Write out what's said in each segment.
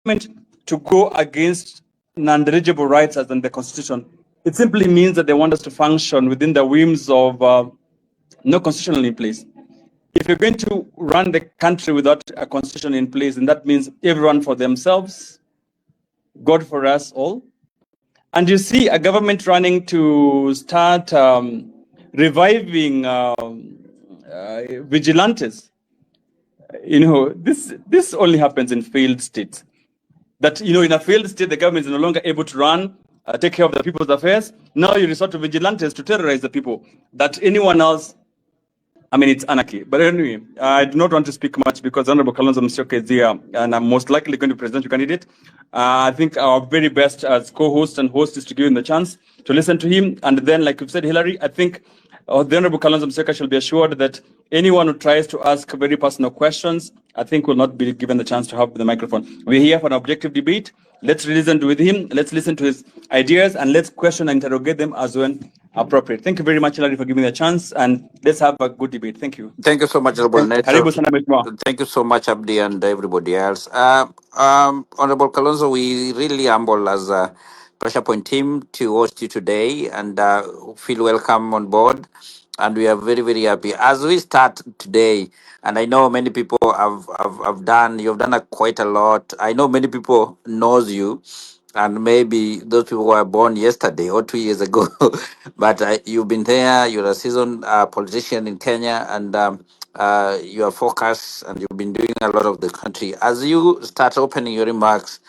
to go against non-deligible rights as in the Constitution, it simply means that they want us to function within the whims of no constitution in place. If you're going to run the country without a constitution in place, then that means everyone for themselves, God for us all. And you see a government running to start reviving vigilantes. This only happens in failed states. That, in a failed state, the government is no longer able to run, take care of the people's affairs. Now you resort to vigilantes to terrorize the people. That anyone else, it's anarchy. But anyway, I do not want to speak much because Honorable Kalonzo Musyoka'S is here, and I'm most likely going to present your candidate. I think our very best as co-host and host is to give him the chance to listen to him. And then, like you've said, Hillary, I think the Honorable Kalonzo Musyoka shall be assured that anyone who tries to ask very personal questions, I think will not be given the chance to have the microphone. We're here for an objective debate. Let's listen with him. Let's listen to his ideas, and let's question and interrogate them as when appropriate. Thank you very much, Hillary, for giving me the chance, and let's have a good debate. Thank you. Thank you so much, Honorable Neto. Karibu sana Mheshimiwa. Thank you so much, Abdi, and everybody else. Honorable Kalonzo, we really humble as a pressure point team to host you today and feel welcome on board. And we are very, very happy. As we start today, and I know many people you've done quite a lot. I know many people knows you, and maybe those people were born yesterday or 2 years ago. But you've been there. You're a seasoned politician in Kenya, and you are focused, and you've been doing a lot of the country. As you start opening your remarks,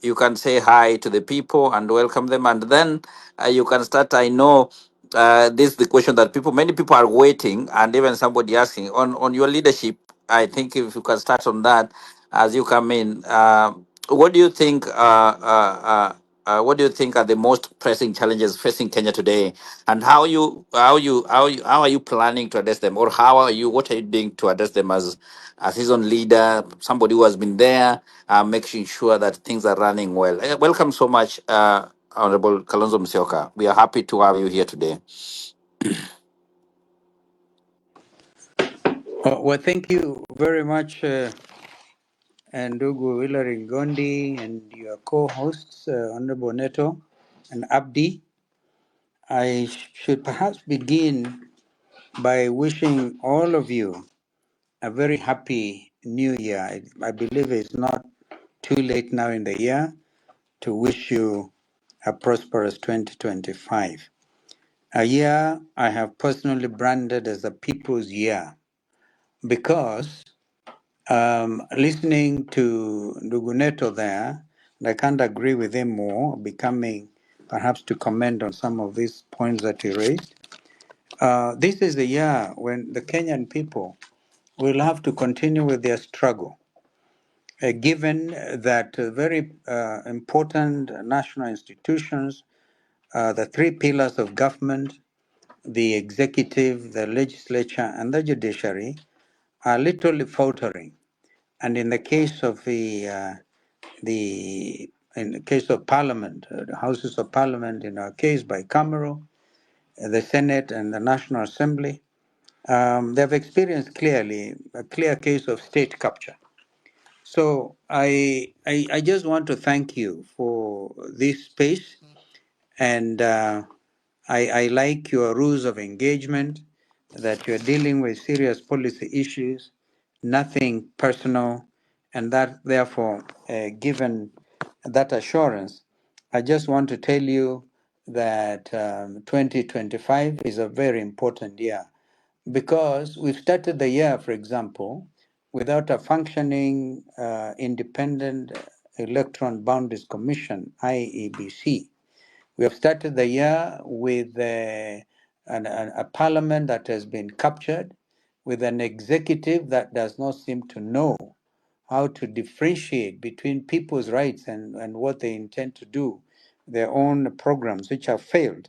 you can say hi to the people and welcome them, and then you can start. I know this is the question that many people are waiting, and even somebody asking on your leadership. I think if you can start on that as you come in. What do you think? What do you think are the most pressing challenges facing Kenya today, and how are you planning to address them, or what are you doing to address them as a seasoned leader, somebody who has been there, making sure that things are running well? Welcome so much, Honorable Kalonzo Musyoka. We are happy to have you here today. Well, thank you very much, Ndugu Hilary Gondi and your co-hosts, Honorable Neto and Abdi. I should perhaps begin by wishing all of you a very happy new year. I believe it's not too late now in the year to wish you a prosperous 2025. A year I have personally branded as a people's year because listening to Nduguneto there, and I can't agree with him more, becoming perhaps to comment on some of these points that he raised. This is the year when the Kenyan people will have to continue with their struggle, given that very important national institutions, the three pillars of government, the executive, the legislature, and the judiciary, are literally faltering. And in the case of in the case of Parliament, the Houses of Parliament, in our case, bicameral, the Senate and the National Assembly, they have experienced clearly a clear case of state capture. So I just want to thank you for this space, and I like your rules of engagement, that you're dealing with serious policy issues, nothing personal, and that therefore, given that assurance, I just want to tell you that 2025 is a very important year because we've started the year, for example, without a functioning independent electron boundaries commission, IEBC. We have started the year with a parliament that has been captured, with an executive that does not seem to know how to differentiate between people's rights and what they intend to do, their own programs, which have failed.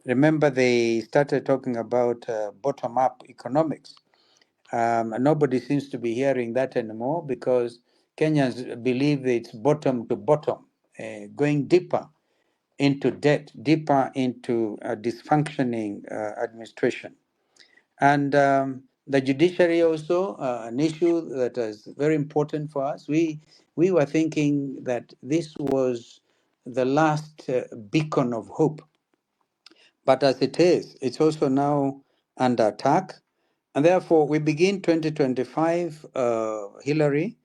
Remember, they started talking about bottom-up economics. Nobody seems to be hearing that anymore because Kenyans believe it's bottom to bottom, going deeper into debt, deeper into a dysfunctioning administration. And the judiciary also, an issue that is very important for us. We we were thinking that this was the last beacon of hope. But as it is, it's also now under attack. And therefore, we begin 2025, Hillary,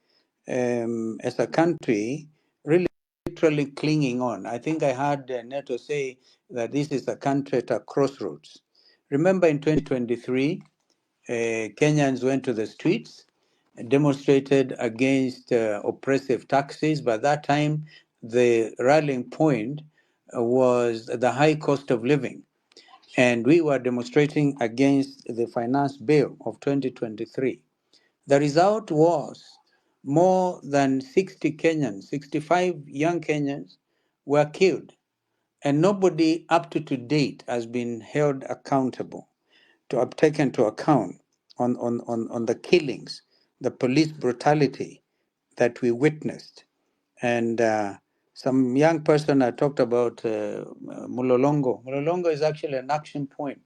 as a country, really literally clinging on. I think I heard Neto say that this is a country at a crossroads. Remember in 2023, Kenyans went to the streets, demonstrated against oppressive taxes. By that time, the rallying point was the high cost of living. And we were demonstrating against the finance bill of 2023. The result was more than 60 Kenyans, 65 young Kenyans were killed, and nobody up to date has been held accountable to have taken to account on the killings, the police brutality that we witnessed. And some young person I talked about Mulolongo. Mulolongo is actually an action point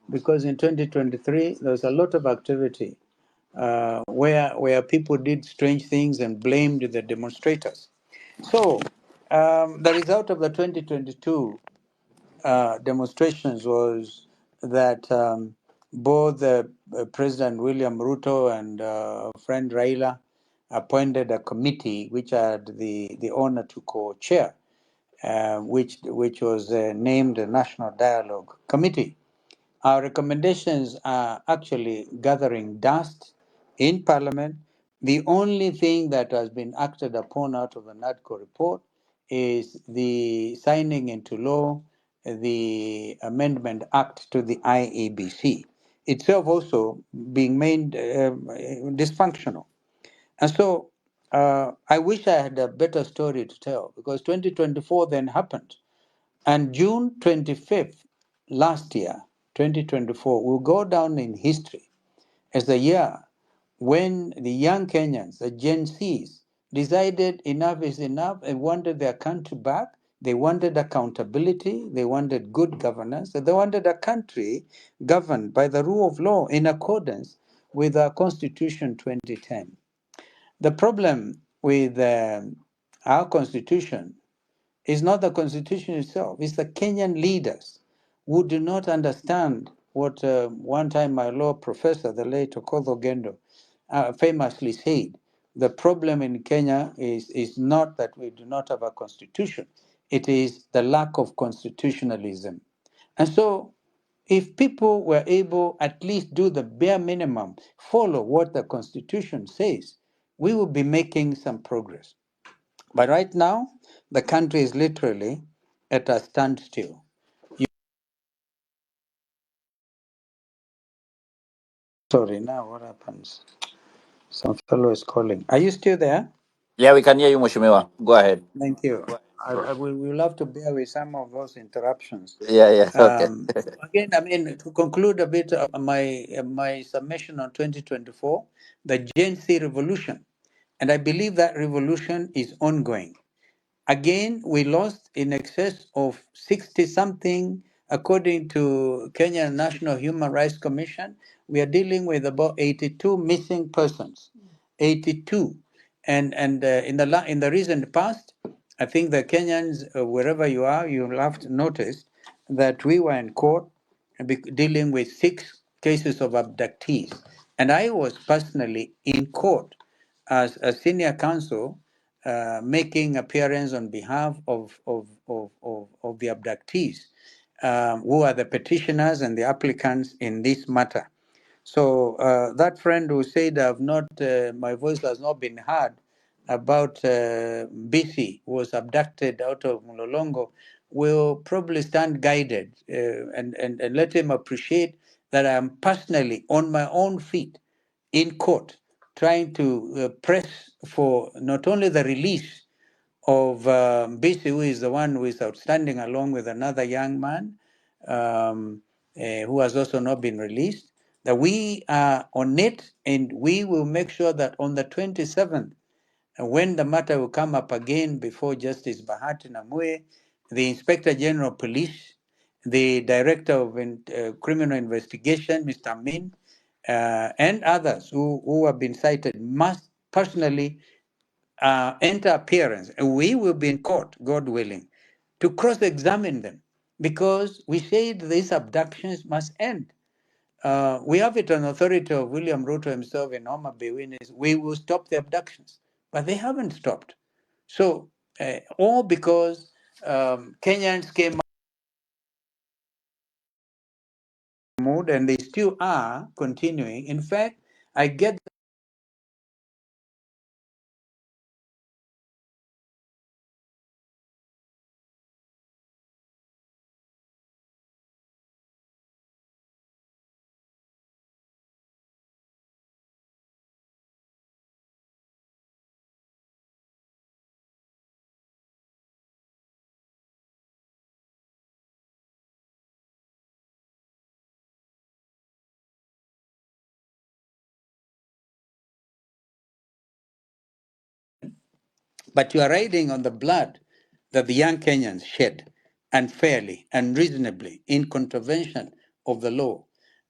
because in 2023 there was a lot of activity where people did strange things and blamed the demonstrators. So the result of the 2022 demonstrations was that both President William Ruto and friend Raila appointed a committee which I had the honor to co-chair, which was named the National Dialogue Committee. Our recommendations are actually gathering dust in Parliament. The only thing that has been acted upon out of the NADCO report is the signing into law the Amendment Act to the IEBC, itself also being made dysfunctional. And so I wish I had a better story to tell because 2024 then happened. And June 25th last year, 2024, will go down in history as the year when the young Kenyans, the Gen Zs, decided enough is enough and wanted their country back. They wanted accountability. They wanted good governance. They wanted a country governed by the rule of law in accordance with our Constitution 2010. The problem with our Constitution is not the Constitution itself, it's the Kenyan leaders who do not understand what one time my law professor, the late Okoth Gendo, famously said. The problem in Kenya is not that we do not have a constitution, it is the lack of constitutionalism. And so, if people were able at least do the bare minimum, follow what the constitution says, we will be making some progress. But right now, the country is literally at a standstill. Sorry, now what happens? Some fellow is calling. Are you still there? Yeah, we can hear you, Mheshimiwa. Go ahead. Thank you. We will have to bear with some of those interruptions. Yeah, yeah. Okay. Again, I mean, to conclude a bit my submission on 2024, the Gen Z revolution, and I believe that revolution is ongoing. Again, we lost in excess of 60 something, according to Kenya National Human Rights Commission. We are dealing with about 82 missing persons, 82. And in the recent past, I think the Kenyans, wherever you are, you'll have to notice that we were in court dealing with 6 cases of abductees. And I was personally in court as a senior counsel making appearance on behalf of the abductees, who are the petitioners and the applicants in this matter. So that friend who said I've not, my voice has not been heard about BC was abducted out of Mlolongo will probably stand guided and let him appreciate that I am personally on my own feet in court trying to press for not only the release of Bisi, who is the one who is outstanding, along with another young man who has also not been released, that we are on it and we will make sure that on the 27th, when the matter will come up again before Justice Bahati Namue, the Inspector General of Police, the Director of Criminal Investigation, Mr. Amin, and others who have been cited must personally enter appearance, and we will be in court, God willing, to cross-examine them, because we said these abductions must end. We have it on authority of William Ruto himself in Homa Bay, we will stop the abductions, but they haven't stopped. So, all because Kenyans came mood, and they still are continuing. In fact, I get but you are riding on the blood that the young Kenyans shed unfairly, unreasonably, in contravention of the law.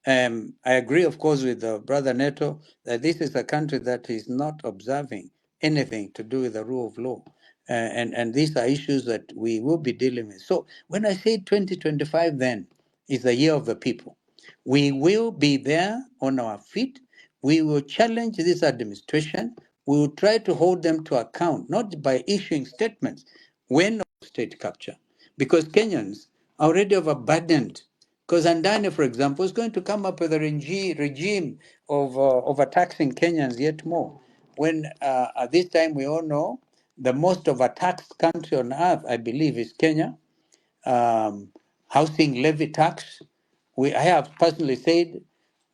I agree, of course, with Brother Neto that this is a country that is not observing anything to do with the rule of law. And these are issues that we will be dealing with. So when I say 2025, then is the year of the people. We will be there on our feet. We will challenge this administration. We will try to hold them to account, not by issuing statements when of state capture, because Kenyans are already overburdened. Because Andane, for example, is going to come up with a regime of overtaxing Kenyans yet more. When at this time we all know the most overtaxed country on earth, I believe, is Kenya. Housing levy tax. I have personally said,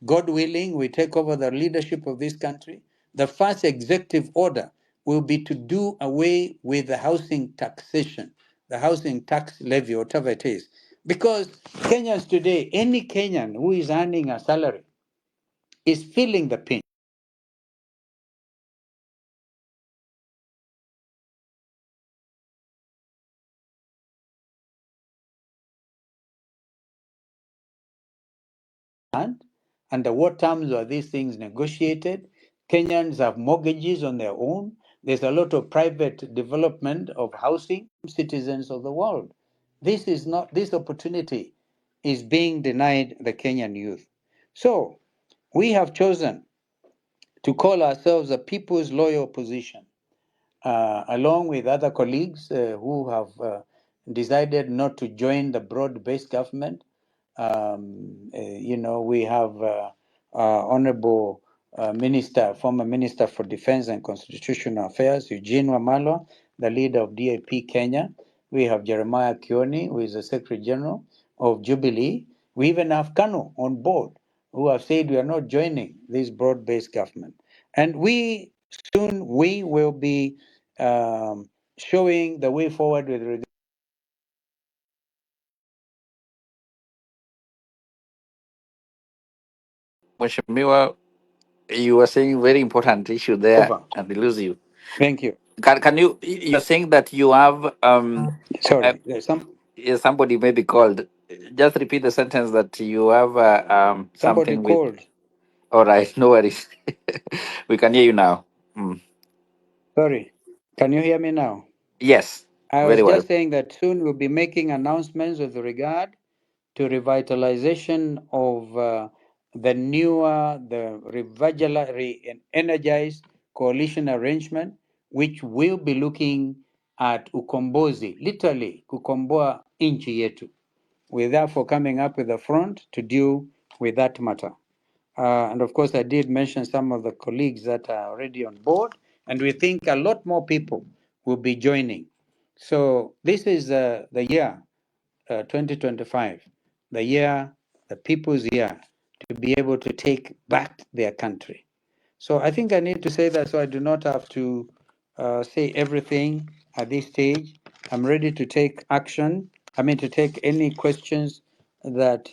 God willing, we take over the leadership of this country. The first executive order will be to do away with the housing taxation, the housing tax levy, whatever it is. Because Kenyans today, any Kenyan who is earning a salary is feeling the pinch. Under what terms are these things negotiated? Kenyans have mortgages on their own. There's a lot of private development of housing, citizens of the world. This opportunity is being denied the Kenyan youth. So we have chosen to call ourselves a people's loyal opposition, along with other colleagues who have decided not to join the broad-based government. We have Honorable former Minister for Defense and Constitutional Affairs, Eugene Wamalwa, the leader of DAP Kenya. We have Jeremiah Kioni, who is the Secretary General of Jubilee. We even have Kanu on board, who have said we are not joining this broad-based government. And we will be showing the way forward with regard Mheshimiwa, you were saying very important issue there, over. and we lose you. Thank you. Can you're saying that you have uh, Sorry, there's somebody may be called. Just repeat the sentence that you have somebody something with. called. All right, no worries. We can hear you now. Mm. Sorry, can you hear me now? Yes, I was very well. just saying that soon we'll be making announcements with regard to revitalization of the energized coalition arrangement, which will be looking at ukombozi, literally kukomboa nchi yetu. We're therefore coming up with a front to deal with that matter. And of course, I did mention some of the colleagues that are already on board, and we think a lot more people will be joining. So this is the year 2025, the year, the people's year, to be able to take back their country. So I think I need to say that so I do not have to say everything at this stage. I'm ready to take action. I mean, to take any questions that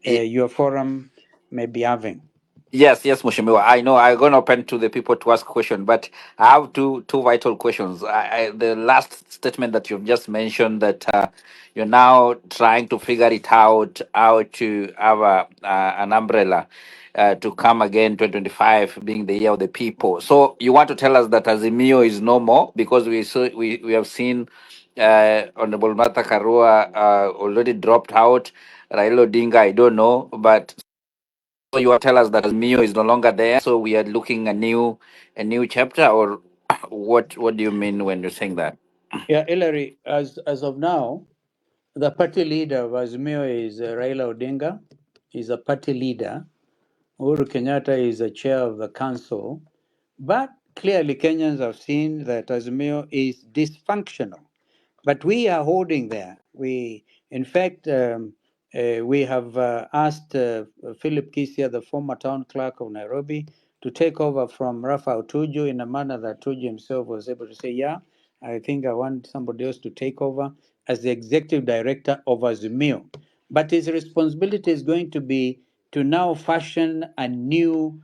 your forum may be having. Yes, yes, Mheshimiwa. I know I'm going to open to the people to ask questions, but I have two vital questions. The last statement that you've just mentioned that you're now trying to figure it out how to have an umbrella. to come again 2025 being the year of the people. So you want to tell us that Azimio is no more because we have seen Honorable Martha Karua already dropped out. Raila Odinga, I don't know, but so you want to tell us that Azimio is no longer there. So we are looking a new chapter, or what do you mean when you're saying that? Yeah, Hillary, as of now, the party leader of Azimio is Raila Odinga. He's a party leader. Uhuru Kenyatta is the chair of the council. But clearly, Kenyans have seen that Azimio is dysfunctional. But we are holding there. In fact, we have asked Philip Kisia, the former town clerk of Nairobi, to take over from Raphael Tuju in a manner that Tuju himself was able to say, yeah, I think I want somebody else to take over as the executive director of Azimio. But his responsibility is going to be to now fashion a new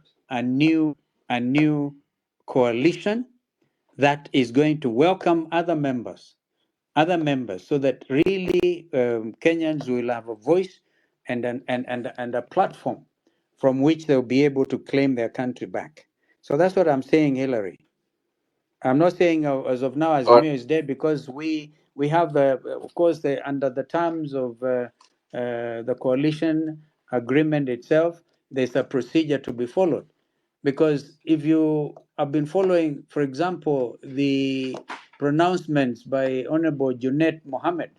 coalition that is going to welcome other members, so that really Kenyans will have a voice and a platform from which they'll be able to claim their country back. So that's what I'm saying, Hillary. I'm not saying as of now Or Azimio is dead, because we have of course under the terms of the coalition agreement itself, there's a procedure to be followed. Because if you have been following, for example, the pronouncements by Honorable Junet Mohammed,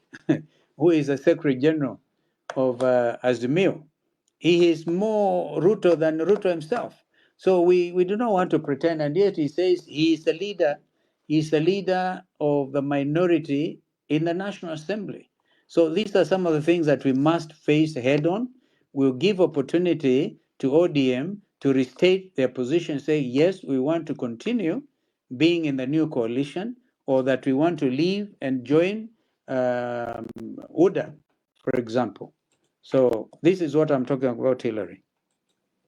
who is the Secretary General of Azimio, he is more Ruto than Ruto himself. So we do not want to pretend, and yet he says he is the leader. He's the leader of the minority in the National Assembly. So these are some of the things that we must face head on. We'll give opportunity to ODM to restate their position, say yes, we want to continue being in the new coalition, or that we want to leave and join UDA, for example. So this is what I'm talking about, Hillary.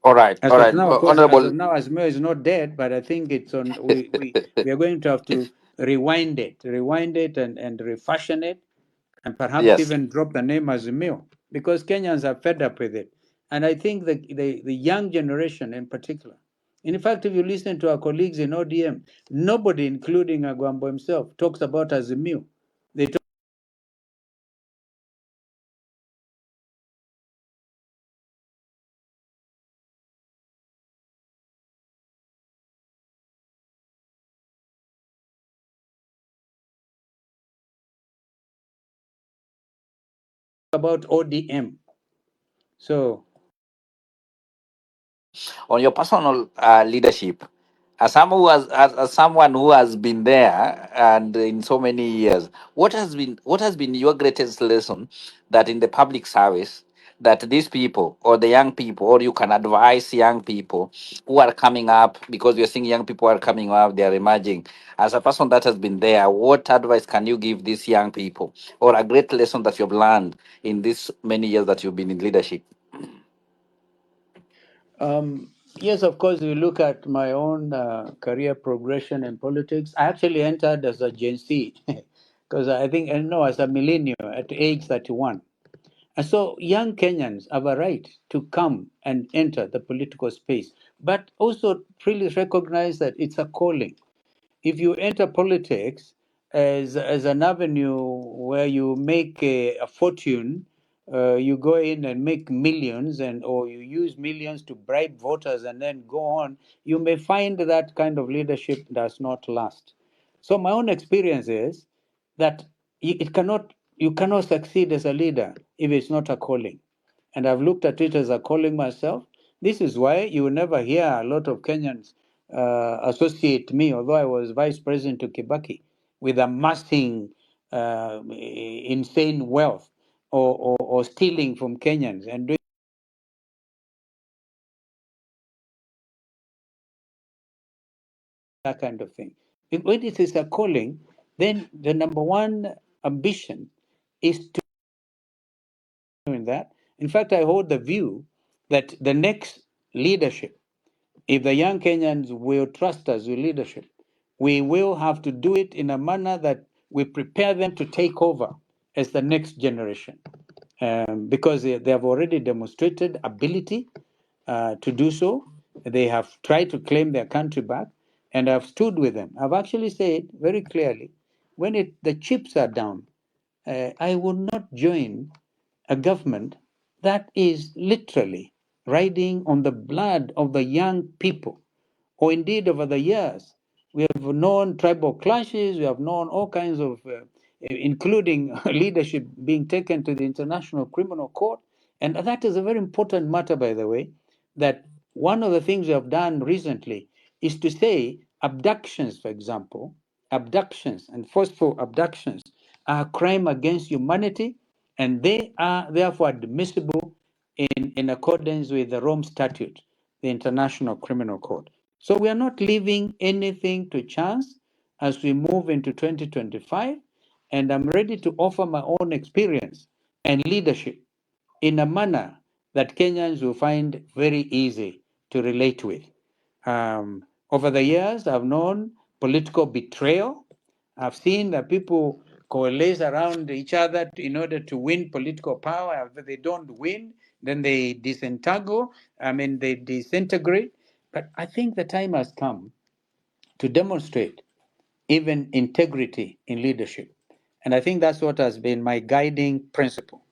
all right, As all of right, now, of course, as Honorable. of now, Azmir is not dead, but I think it's on. We are going to have to rewind it, and refashion it, and perhaps Yes. even drop the name Azimio, because Kenyans are fed up with it. And I think the young generation in particular. In fact, if you listen to our colleagues in ODM, nobody, including Agwambo himself, talks about Azimio. They talk about ODM. So On your personal leadership, as someone who has been there and in so many years, what has been your greatest lesson that in the public service that these people or the young people, or you can advise young people who are coming up, because you're seeing young people are coming up, they are emerging. As a person that has been there, what advice can you give these young people, or a great lesson that you've learned in these many years that you've been in leadership? yes, of course, we look at my own career progression in politics. I actually entered as a Gen Z, because I think, and no, as a millennial at age 31. And so young Kenyans have a right to come and enter the political space, but also really recognize that it's a calling. If you enter politics as an avenue where you make a fortune, you go in and make millions, or you use millions to bribe voters and then go on, you may find that kind of leadership does not last. So my own experience is that you cannot succeed as a leader if it's not a calling. And I've looked at it as a calling myself. This is why you will never hear a lot of Kenyans associate me, although I was vice president to Kibaki, with amassing insane wealth, or stealing from Kenyans and doing that kind of thing. When it is a calling, then the number one ambition is to doing that. In fact, I hold the view that the next leadership, if the young Kenyans will trust us with leadership, we will have to do it in a manner that we prepare them to take over as the next generation. Because they have already demonstrated ability, to do so. They have tried to claim their country back, and I've stood with them. I've actually said very clearly, when the chips are down, I will not join a government that is literally riding on the blood of the young people, or indeed over the years. We have known tribal clashes, we have known all kinds of, including leadership being taken to the International Criminal Court. And that is a very important matter, by the way, that one of the things we have done recently is to say abductions, for example, abductions and forceful abductions are a crime against humanity, and they are therefore admissible in accordance with the Rome Statute, the International Criminal Court. So we are not leaving anything to chance as we move into 2025, and I'm ready to offer my own experience and leadership in a manner that Kenyans will find very easy to relate with. Over the years, I've known political betrayal. I've seen that people coalesce around each other in order to win political power. If they don't win, then they disentangle, they disintegrate. But I think the time has come to demonstrate even integrity in leadership. And I think that's what has been my guiding principle.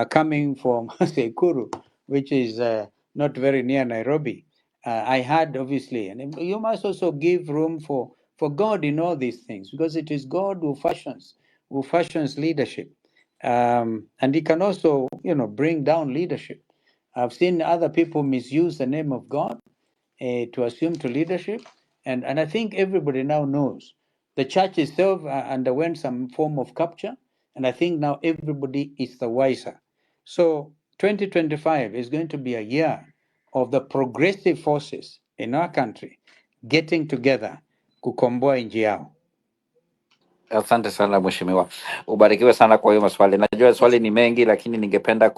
Coming from Sekuru, which is not very near Nairobi, I had obviously, and you must also give room for God in all these things, because it is God who fashions leadership, and He can also, bring down leadership. I've seen other people misuse the name of God to assume to leadership. And I think everybody now knows the church itself underwent some form of capture, and I think now everybody is the wiser. So 2025 is going to be a year of the progressive forces in our country getting together kukomboa nchi yao. Asante sana mheshimiwa, ubarikiwe sana kwa hiyo maswali. Najua swali ni mengi, lakini ningependa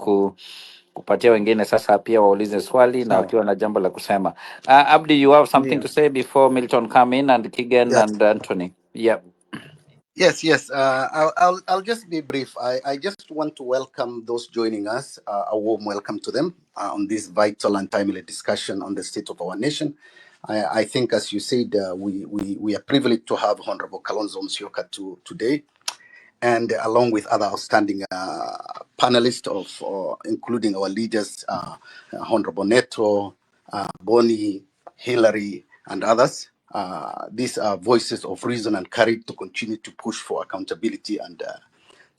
kupatia wengine sasa pia waulize swali na Sawa, wakiwa na jambo la kusema. Abdi, you have something to ndio. say before Milton come in and Kigen Yes, and Anthony? Yeah. yes. I'll just be brief. I just want to welcome those joining us. A warm welcome to them on this vital and timely discussion on the state of our nation. I think, as you said, we are privileged to have Honorable Kalonzo Musyoka today, and along with other outstanding panelists including our leaders, Honorable Neto, Bonnie, Hillary, and others. These are voices of reason and courage to continue to push for accountability and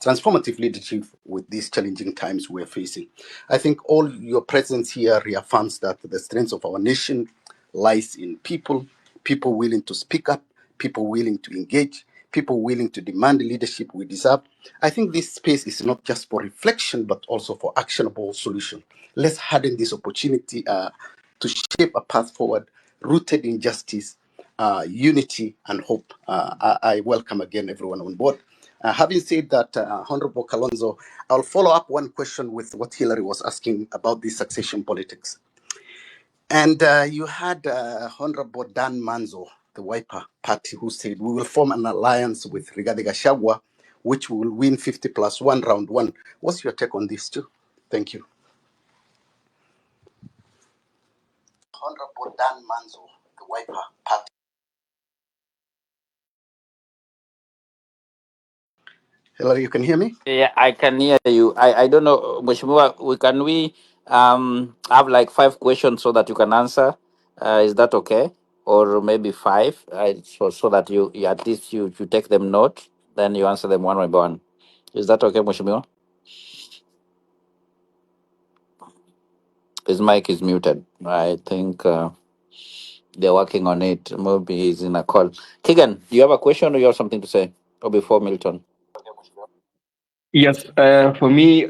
transformative leadership with these challenging times we're facing. I think all your presence here reaffirms that the strength of our nation lies in people willing to speak up, people willing to engage, people willing to demand the leadership we deserve. I think this space is not just for reflection, but also for actionable solution. Let's harden this opportunity to shape a path forward rooted in justice, unity, and hope. I welcome again everyone on board. Having said that, Honorable Kalonzo, I'll follow up one question with what Hillary was asking about the succession politics. And you had Honorable Dan Manzo, the Wiper Party, who said, we will form an alliance with Rigathi Gachagua, which will win 50+1 round one. What's your take on this too? Thank you. Honorable Dan Manzo, the Wiper Party. Hello, you can hear me? Yeah, I can hear you. I don't know, Mheshimiwa, we have like 5 questions so that you can answer? Is that okay? Or maybe five, so that you at least you take them note, then you answer them one by one. Is that okay, Mheshimiwa? His mic is muted. I think they're working on it. Maybe he's in a call. Keegan, do you have a question or you have something to say? Or before Milton? Yes, for me,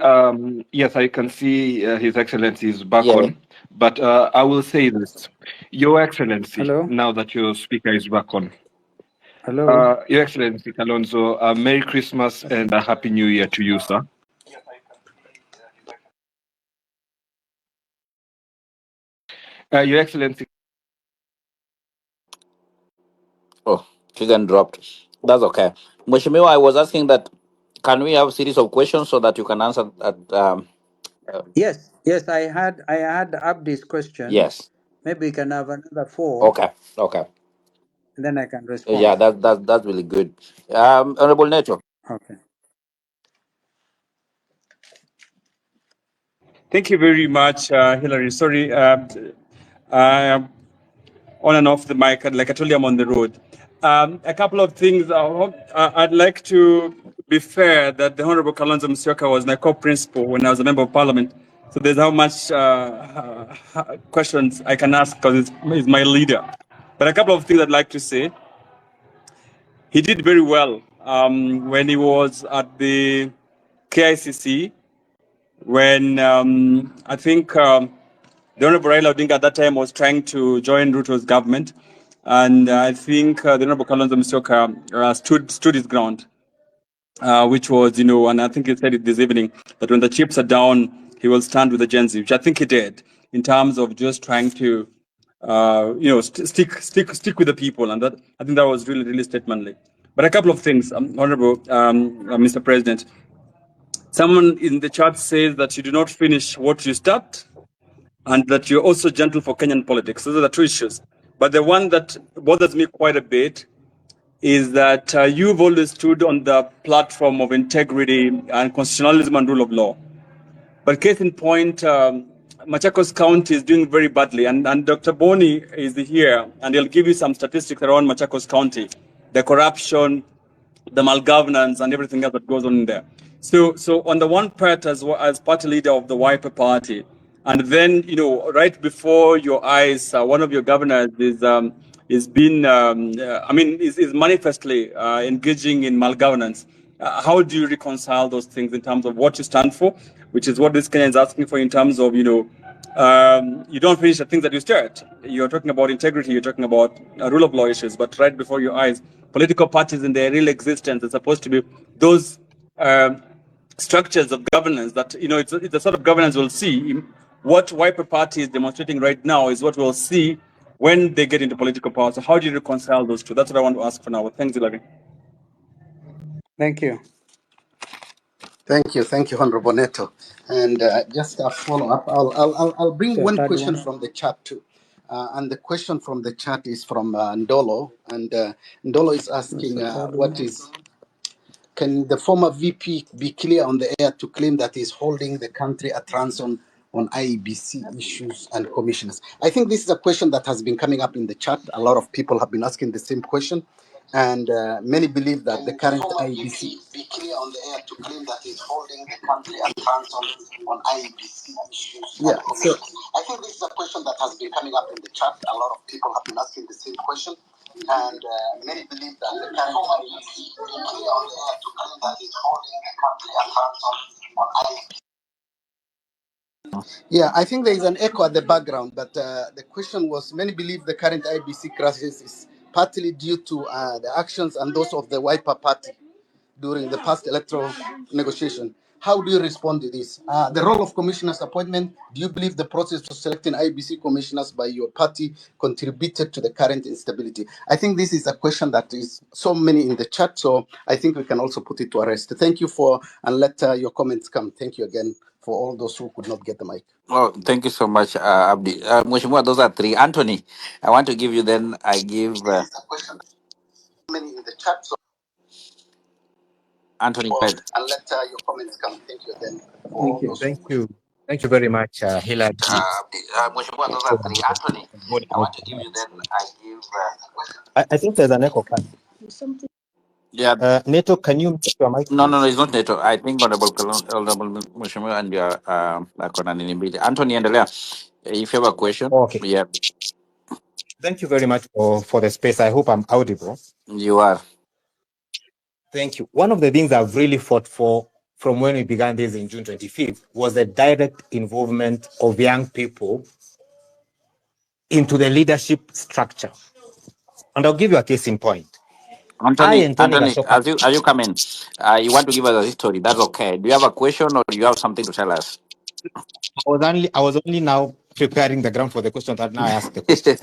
yes, I can see His Excellency is back Yeah. on, but I will say this, Your Excellency, Hello, now that your speaker is back on, hello. Your Excellency Kalonzo, Merry Christmas and a Happy New Year to you, sir. Your Excellency. Oh, Keegan dropped. That's okay. Mheshimiwa, I was asking that can we have a series of questions so that you can answer at Yes, Yes, I had Abdi's question. Yes. Maybe we can have another four, Okay. Okay. and then I can Yeah, respond. that's really good. Honorable Neto. Okay. Thank you very much, Hillary. Sorry, I on and off the mic. Like I told you, I'm on the road. A couple of things. I'd like to be fair that the Honorable Kalonzo Musyoka was my co-principal when I was a member of parliament. So there's how much questions I can ask because he's my leader. But a couple of things I'd like to say. He did very well when he was at the KICC, when I think the Honorable Raila Odinga at that time was trying to join Ruto's government. And I think the Honorable Kalonzo Musyoka stood his ground, which was, and I think he said it this evening, that when the chips are down, he will stand with the Gen Z, which I think he did, in terms of just trying to, stick with the people. And that I think that was really, really statemently. But a couple of things, Honorable Mr. President. Someone in the chat says that you do not finish what you start, and that you're also gentle for Kenyan politics. Those are the two issues. But the one that bothers me quite a bit is that you've always stood on the platform of integrity and constitutionalism and rule of law. But case in point, Machakos County is doing very badly, and Dr. Boni is here, and he'll give you some statistics around Machakos County, the corruption, the malgovernance, and everything else that goes on in there. So on the one part, as party leader of the Wiper Party, and then right before your eyes, one of your governors is being, is manifestly engaging in malgovernance. How do you reconcile those things in terms of what you stand for, which is what this Kenya is asking for in terms of, you don't finish the things that you start. You're talking about integrity, you're talking about rule of law issues, but right before your eyes, political parties in their real existence are supposed to be those structures of governance that, it's the sort of governance we'll see. What Wiper Party is demonstrating right now is what we'll see when they get into political power. So how do you reconcile those two? That's what I want to ask for now. Thanks, Hilary. Thank you. Thank you, Honorable Neto. And just a follow up, I'll bring The one third question one. from the chat too. And the question from the chat is from Ndolo. And Ndolo is What's asking, the third one? can the former VP be clear on the air to claim that he's holding the country at ransom on IEBC issues and commissioners? I think this is a question that has been coming up in the chat. A lot of people have been asking the same question. And many believe that the current IEBC be clear on the air to claim that he's holding the country at ransom on IEBC issues. Yeah, so I think this is a question that has been coming up in the chat. A lot of people have been asking the same question, and many believe that the current IEBC be clear on the air to claim that he's holding the country at ransom on IEBC. Yeah, I think there is an echo at the background, but the question was many believe the current IBC crisis is partly due to the actions and those of the Wiper Party during the past electoral negotiation. How do you respond to this? The role of commissioners' appointment, do you believe the process for selecting IBC commissioners by your party contributed to the current instability? I think this is a question that is so many in the chat, so I think we can also put it to a rest. Thank you and let your comments come. Thank you again for all those who could not get the mic. Oh, thank you so much, Abdi. Mheshimiwa, those are three. Anthony, I want to give you. Then I give Many in the chat, so Anthony. Go ahead. and let your comments come. Thank you again for Thank all you. those who could. Thank you very much, Hillary. Mheshimiwa, those are For three. Anthony, boarding I up want to give you. tonight. Then I give. I think there's an echo. Yeah. Neto, can you mute your mic, No, please? it's not Neto. I think Honorable Mheshimiwa and your Anthony and if you have a question, Okay. yeah, Thank you very much for the space. I hope I'm audible. you are. Thank you. One of the things I've really fought for from when we began this in June 25th was the direct involvement of young people into the leadership structure. And I'll give you a case in point. I Anthony, and Tony Gashoka, as you come in, you want to give us a history. That's okay. Do you have a question or do you have something to tell us? I was only now preparing the ground for the question that now I ask the question.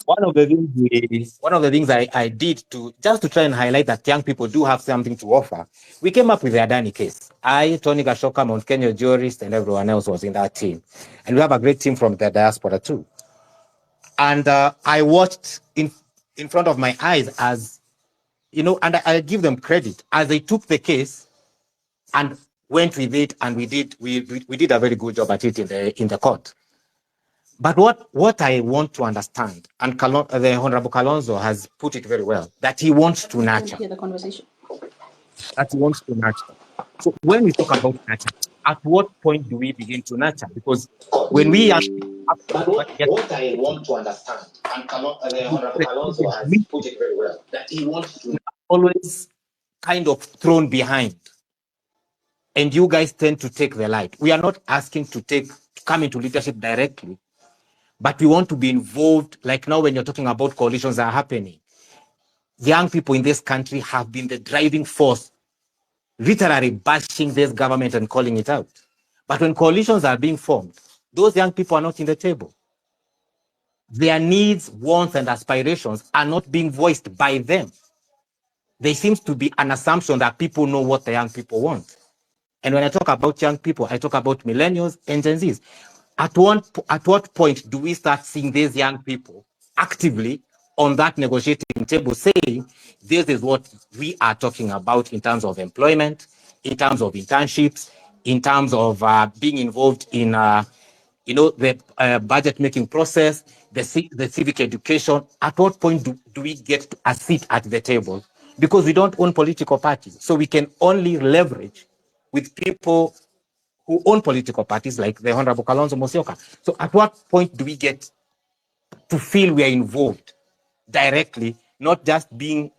One of the things I did to just to try and highlight that young people do have something to offer, we came up with the Adani case. I, Tony Gashoka, Mount Kenya jurist, and everyone else was in that team. And we have a great team from the diaspora too. And I watched in front of my eyes as, you know, and I give them credit as they took the case and went with it, and we did a very good job at it in the court. But what I want to understand, and the Honorable Kalonzo has put it very well, that he wants to nurture. Hear the conversation. That he wants to nurture. So when we talk about nurture, at what point do we begin to nurture? Because when we are But what I want to understand, and the Honorable Kalonzo has put it very well, that he wants to always kind of thrown behind, and you guys tend to take the light. We are not asking to come into leadership directly, but we want to be involved. Like now, when you're talking about coalitions that are happening, young people in this country have been the driving force, literally bashing this government and calling it out. But when coalitions are being formed, those young people are not in the table. Their needs, wants, and aspirations are not being voiced by them. There seems to be an assumption that people know what the young people want. And when I talk about young people, I talk about millennials and Gen Zs. At what point do we start seeing these young people actively on that negotiating table saying, this is what we are talking about in terms of employment, in terms of internships, in terms of being involved in the budget making process, the civic education. At what point do we get a seat at the table? Because we don't own political parties. So we can only leverage with people who own political parties like the Honorable Kalonzo Musyoka. So at what point do we get to feel we are involved directly, not just being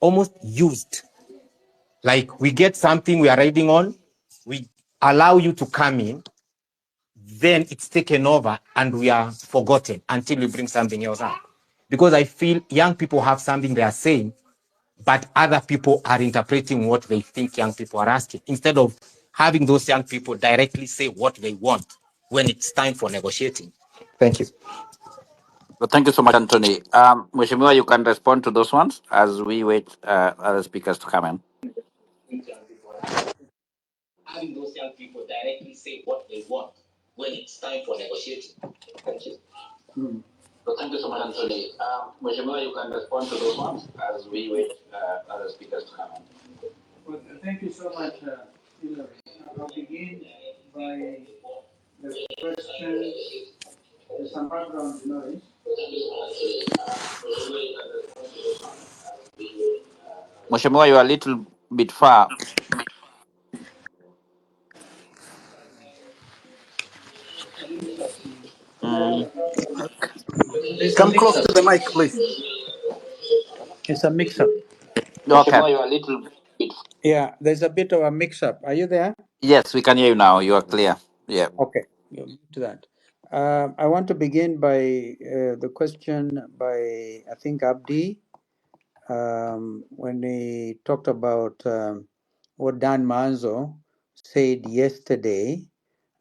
almost used? Like we get something we are riding on, we allow you to come in, then it's taken over and we are forgotten until we bring something else up. Because I feel young people have something they are saying, but other people are interpreting what they think young people are asking, instead of having those young people directly say what they want when it's time for negotiating. Thank you. Well, thank you so much, Anthony. Mheshimiwa, you can respond to those ones as we wait other speakers to come in. Having those young people directly say what they want when it's time for negotiating. Thank you. Well, thank you so much, Anthony. Mheshimiwa, you can respond to those ones as we wait other speakers to come in. Well, thank you so much, Hillary. I'll begin by the question. There's some background noise. Mheshimiwa, you are a little bit far. Mm, It's a Come close mix-up. to the mic, please. It's a mix-up. okay. Mheshimiwa, you are a little bit. Yeah, there's a bit of a mix-up. Are you there? Yes, we can hear you now. You are clear. Yeah. Okay, to that. I want to begin by the question by, I think, Abdi, when he talked about what Dan Manzo said yesterday.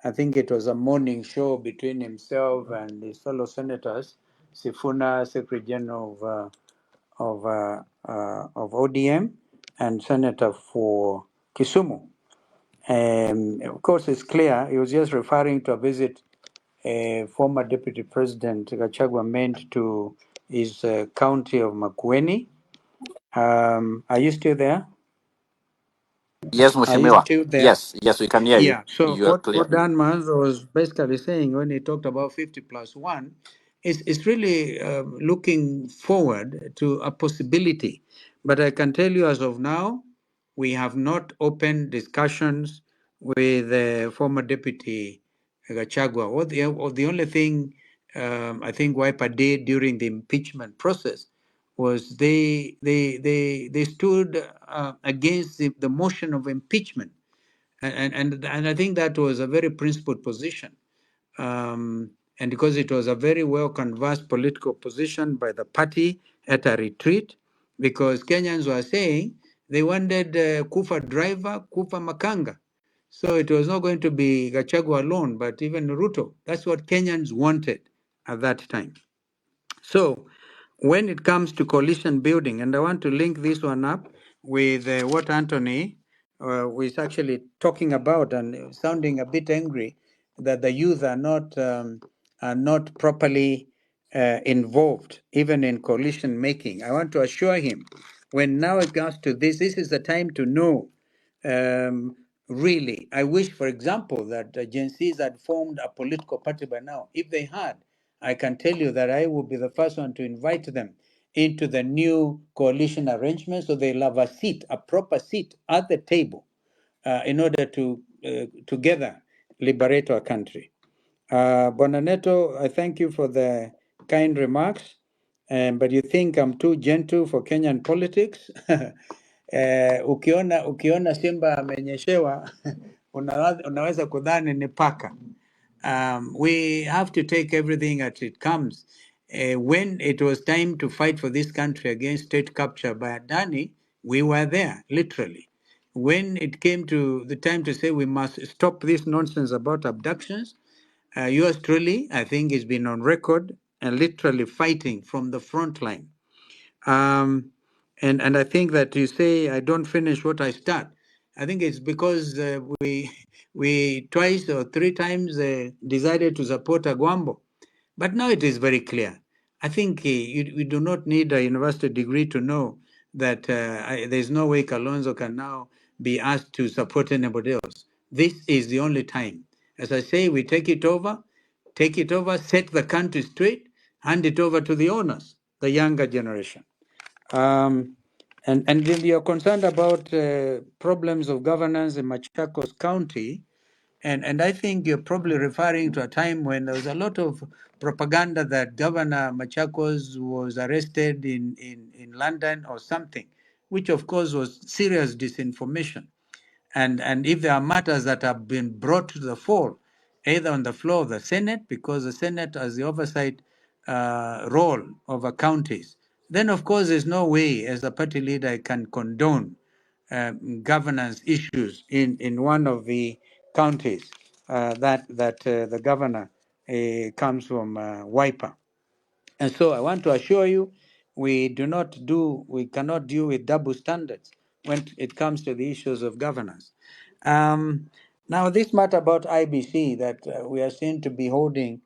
I think it was a morning show between himself and his fellow senators, Sifuna, Secretary General of ODM, and Senator for Kisumu. Of course, it's clear he was just referring to a visit former Deputy President Gachagua made to his county of Makueni. Are you still there? Yes, Are you Mheshimiwa. still there? Yes, we can hear you. Yeah. So You are clear. what Dan Manzo was basically saying when he talked about 50 plus 1 is really looking forward to a possibility. But I can tell you as of now, we have not opened discussions with the former deputy Gachagua. The only thing I think Wiper did during the impeachment process was they stood against the motion of impeachment, and I think that was a very principled position, and because it was a very well canvassed political position by the party at a retreat, because Kenyans were saying they wanted Kufa driver, Kufa Makanga. So it was not going to be Gachagua alone, but even Ruto. That's what Kenyans wanted at that time. So when it comes to coalition building, and I want to link this one up with what Anthony was actually talking about and sounding a bit angry that the youth are not properly involved, even in coalition making. I want to assure him, when now it comes to this, this is the time to know. Really, I wish, for example, that the Gen Zs had formed a political party by now. If they had, I can tell you that I will be the first one to invite them into the new coalition arrangement so they'll have a seat, a proper seat at the table in order to together liberate our country. Bonaneto, I thank you for the kind remarks, but you think I'm too gentle for Kenyan politics? Ukiona simba amenyeshewa unaweza kudhani ni paka. We have to take everything as it comes. When it was time to fight for this country against state capture by Adani, we were there, literally. When it came to the time to say we must stop this nonsense about abductions, yours truly, I think, has been on record and literally fighting from the front line. And I think that you say I don't finish what I start. I think it's because we twice or three times decided to support Agwambo, but now it is very clear. I think we do not need a university degree to know that there's no way Kalonzo can now be asked to support anybody else. This is the only time. As I say, we take it over, set the country straight, hand it over to the owners, the younger generation. And if you're concerned about problems of governance in Machakos County, and I think you're probably referring to a time when there was a lot of propaganda that Governor Machakos was arrested in London or something, which of course was serious disinformation. And if there are matters that have been brought to the fore, either on the floor of the Senate, because the Senate has the oversight role over counties, then of course there's no way as a party leader I can condone governance issues in one of the counties that the governor comes from Wiper. And so I want to assure you, we cannot deal with double standards when it comes to the issues of governance. Now, this matter about IBC that we are seen to be holding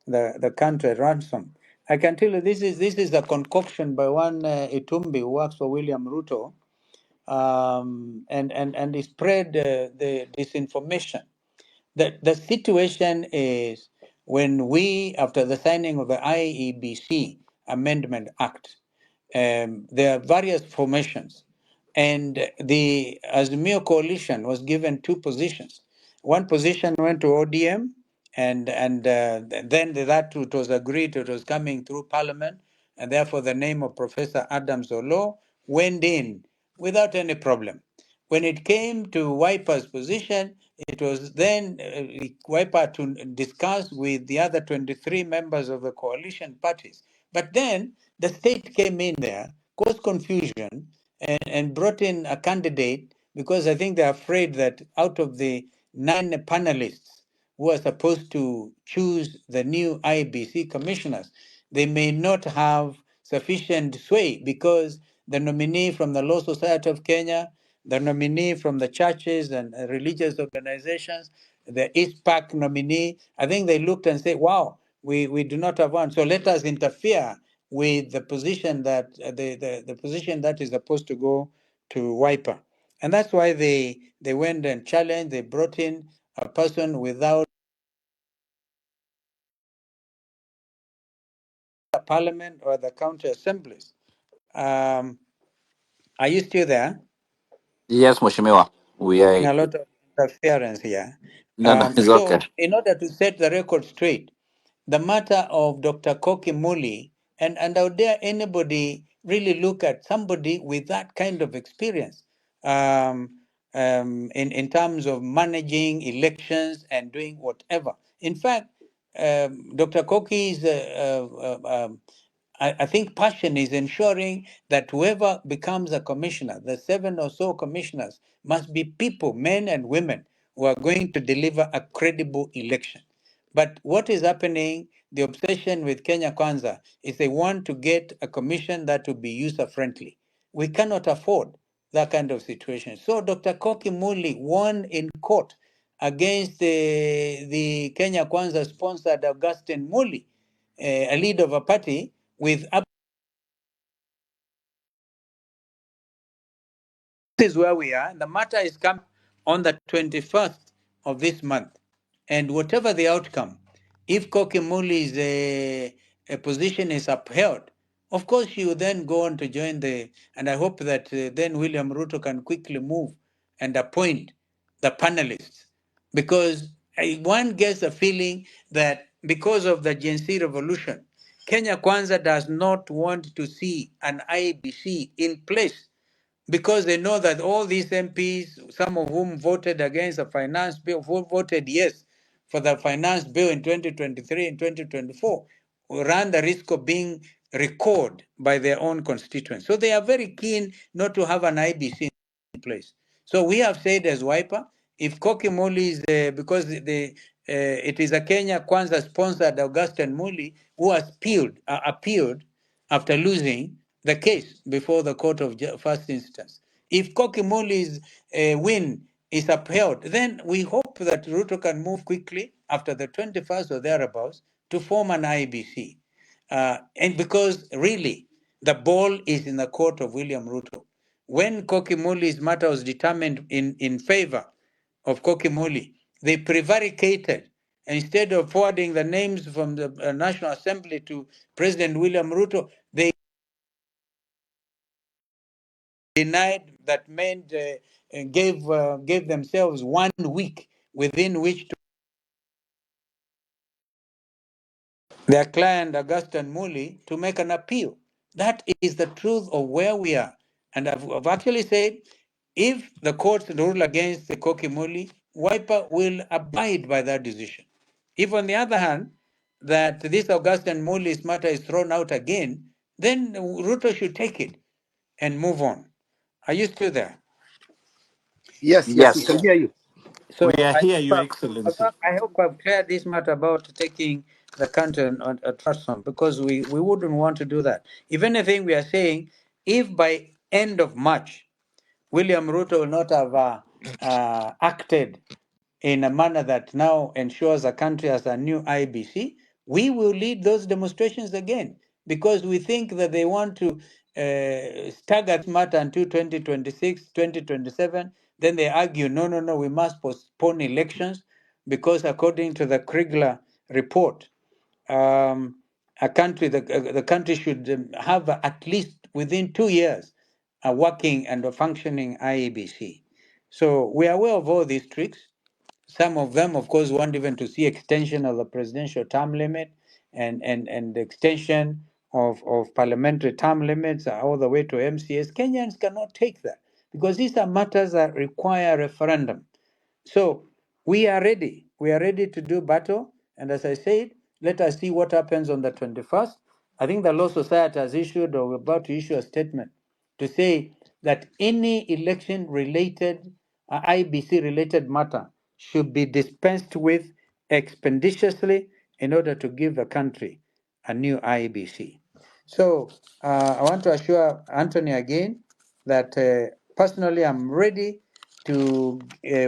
the country at ransom. I can tell you this is a concoction by one Itumbi who works for William Ruto, and he spread the disinformation. The situation is when we, after the signing of the IEBC Amendment Act, there are various formations, and the Azimio coalition was given two positions. One position went to ODM, and then that it was agreed it was coming through Parliament, and therefore the name of Professor Adams Olo went in without any problem. When it came to Wiper's position, it was then Wiper to discuss with the other 23 members of the coalition parties. But then the state came in there, caused confusion, and brought in a candidate because I think they're afraid that out of the 9 panelists who are supposed to choose the new IBC commissioners, they may not have sufficient sway because the nominee from the Law Society of Kenya, the nominee from the churches and religious organizations, the East Park nominee, I think they looked and said, wow, we do not have one. So let us interfere with the position that the position that is supposed to go to Wiper. And that's why they went and challenged, they brought in a person without the parliament or the county assemblies. Are you still there? Yes, Mheshimiwa. We are. A lot of interference here. No, no, it's okay. So, in order to set the record straight, the matter of Dr. Koki Muli, and how dare anybody really look at somebody with that kind of experience in terms of managing elections and doing whatever. In fact, Dr. Koki's I think passion is ensuring that whoever becomes a commissioner, the 7 or so commissioners, must be people, men and women, who are going to deliver a credible election. But what is happening, the obsession with Kenya Kwanza, is they want to get a commission that will be user friendly. We cannot afford that kind of situation. So Dr. Koki Muli won in court against the Kenya Kwanza sponsored Augustine Muli, a leader of a party with. This is where we are. The matter is come on the 21st of this month. And whatever the outcome, if Kokimuli's a position is upheld, of course she will then go on to join the, and I hope that then William Ruto can quickly move and appoint the panelists. Because one gets a feeling that because of the Gen Z revolution, Kenya Kwanza does not want to see an IBC in place because they know that all these MPs, some of whom voted against the finance bill, who voted yes for the finance bill in 2023 and 2024, ran the risk of being recalled by their own constituents. So they are very keen not to have an IBC in place. So we have said as Wiper, if Koki Muli is, because it is a Kenya Kwanza sponsored Augustine Muli who has appealed after losing the case before the court of first instance. If Koki Muli's win is upheld, then we hope that Ruto can move quickly after the 21st or thereabouts to form an IBC. And because really, the ball is in the court of William Ruto. When Koki Muli's matter was determined in favor of Koki Muli, they prevaricated. Instead of forwarding the names from the National Assembly to President William Ruto, they denied that meant gave themselves 1 week within which to their client Augustine Muli to make an appeal. That is the truth of where we are. And I've actually said, if the courts rule against the Koki Muli, Wiper will abide by that decision. If, on the other hand, that this Augustine Muli's matter is thrown out again, then Ruto should take it and move on. Are you still there? Yes, yes, we Yes. can hear you. So We are I here, hope Your Excellency. I hope I've cleared this matter about taking the country on a trust fund because we wouldn't want to do that. If anything, we are saying if by end of March William Ruto will not have acted in a manner that now ensures the country has a new IBC, we will lead those demonstrations again because we think that they want to stagger this matter until 2026, 2027. Then they argue, no, no, no, we must postpone elections because according to the Kriegler report, um, the country should have at least within 2 years a working and a functioning IEBC. So we are aware of all these tricks. Some of them, of course, want even to see extension of the presidential term limit and the extension of parliamentary term limits all the way to MCS. Kenyans cannot take that because these are matters that require referendum. So we are ready. We are ready to do battle. And as I said, let us see what happens on the 21st. I think the Law Society has issued or we're about to issue a statement to say that any election related, IBC related matter should be dispensed with expeditiously in order to give the country a new IBC. So I want to assure Anthony again that personally I'm ready to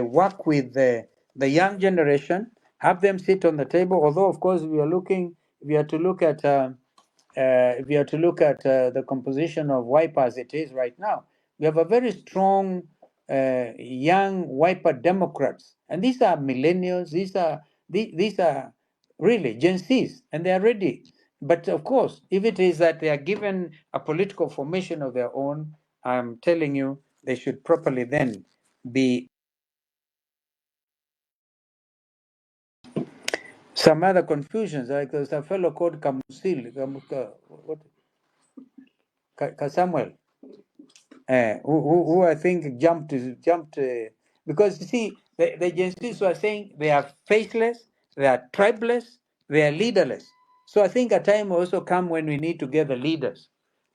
work with the young generation, have them sit on the table. Although, of course, we are to look at if you are to look at the composition of Wiper as it is right now, we have a very strong young Wiper Democrats, and these are millennials. These are really Gen Zs, and they are ready. But of course, if it is that they are given a political formation of their own, I'm telling you, they should properly then be some other confusions. Like there's a fellow called Kamusil, Samuel. Who I think jumped because you see the Gen Zs were saying they are faceless, they are tribeless, they are leaderless. So I think a time will also come when we need to get the leaders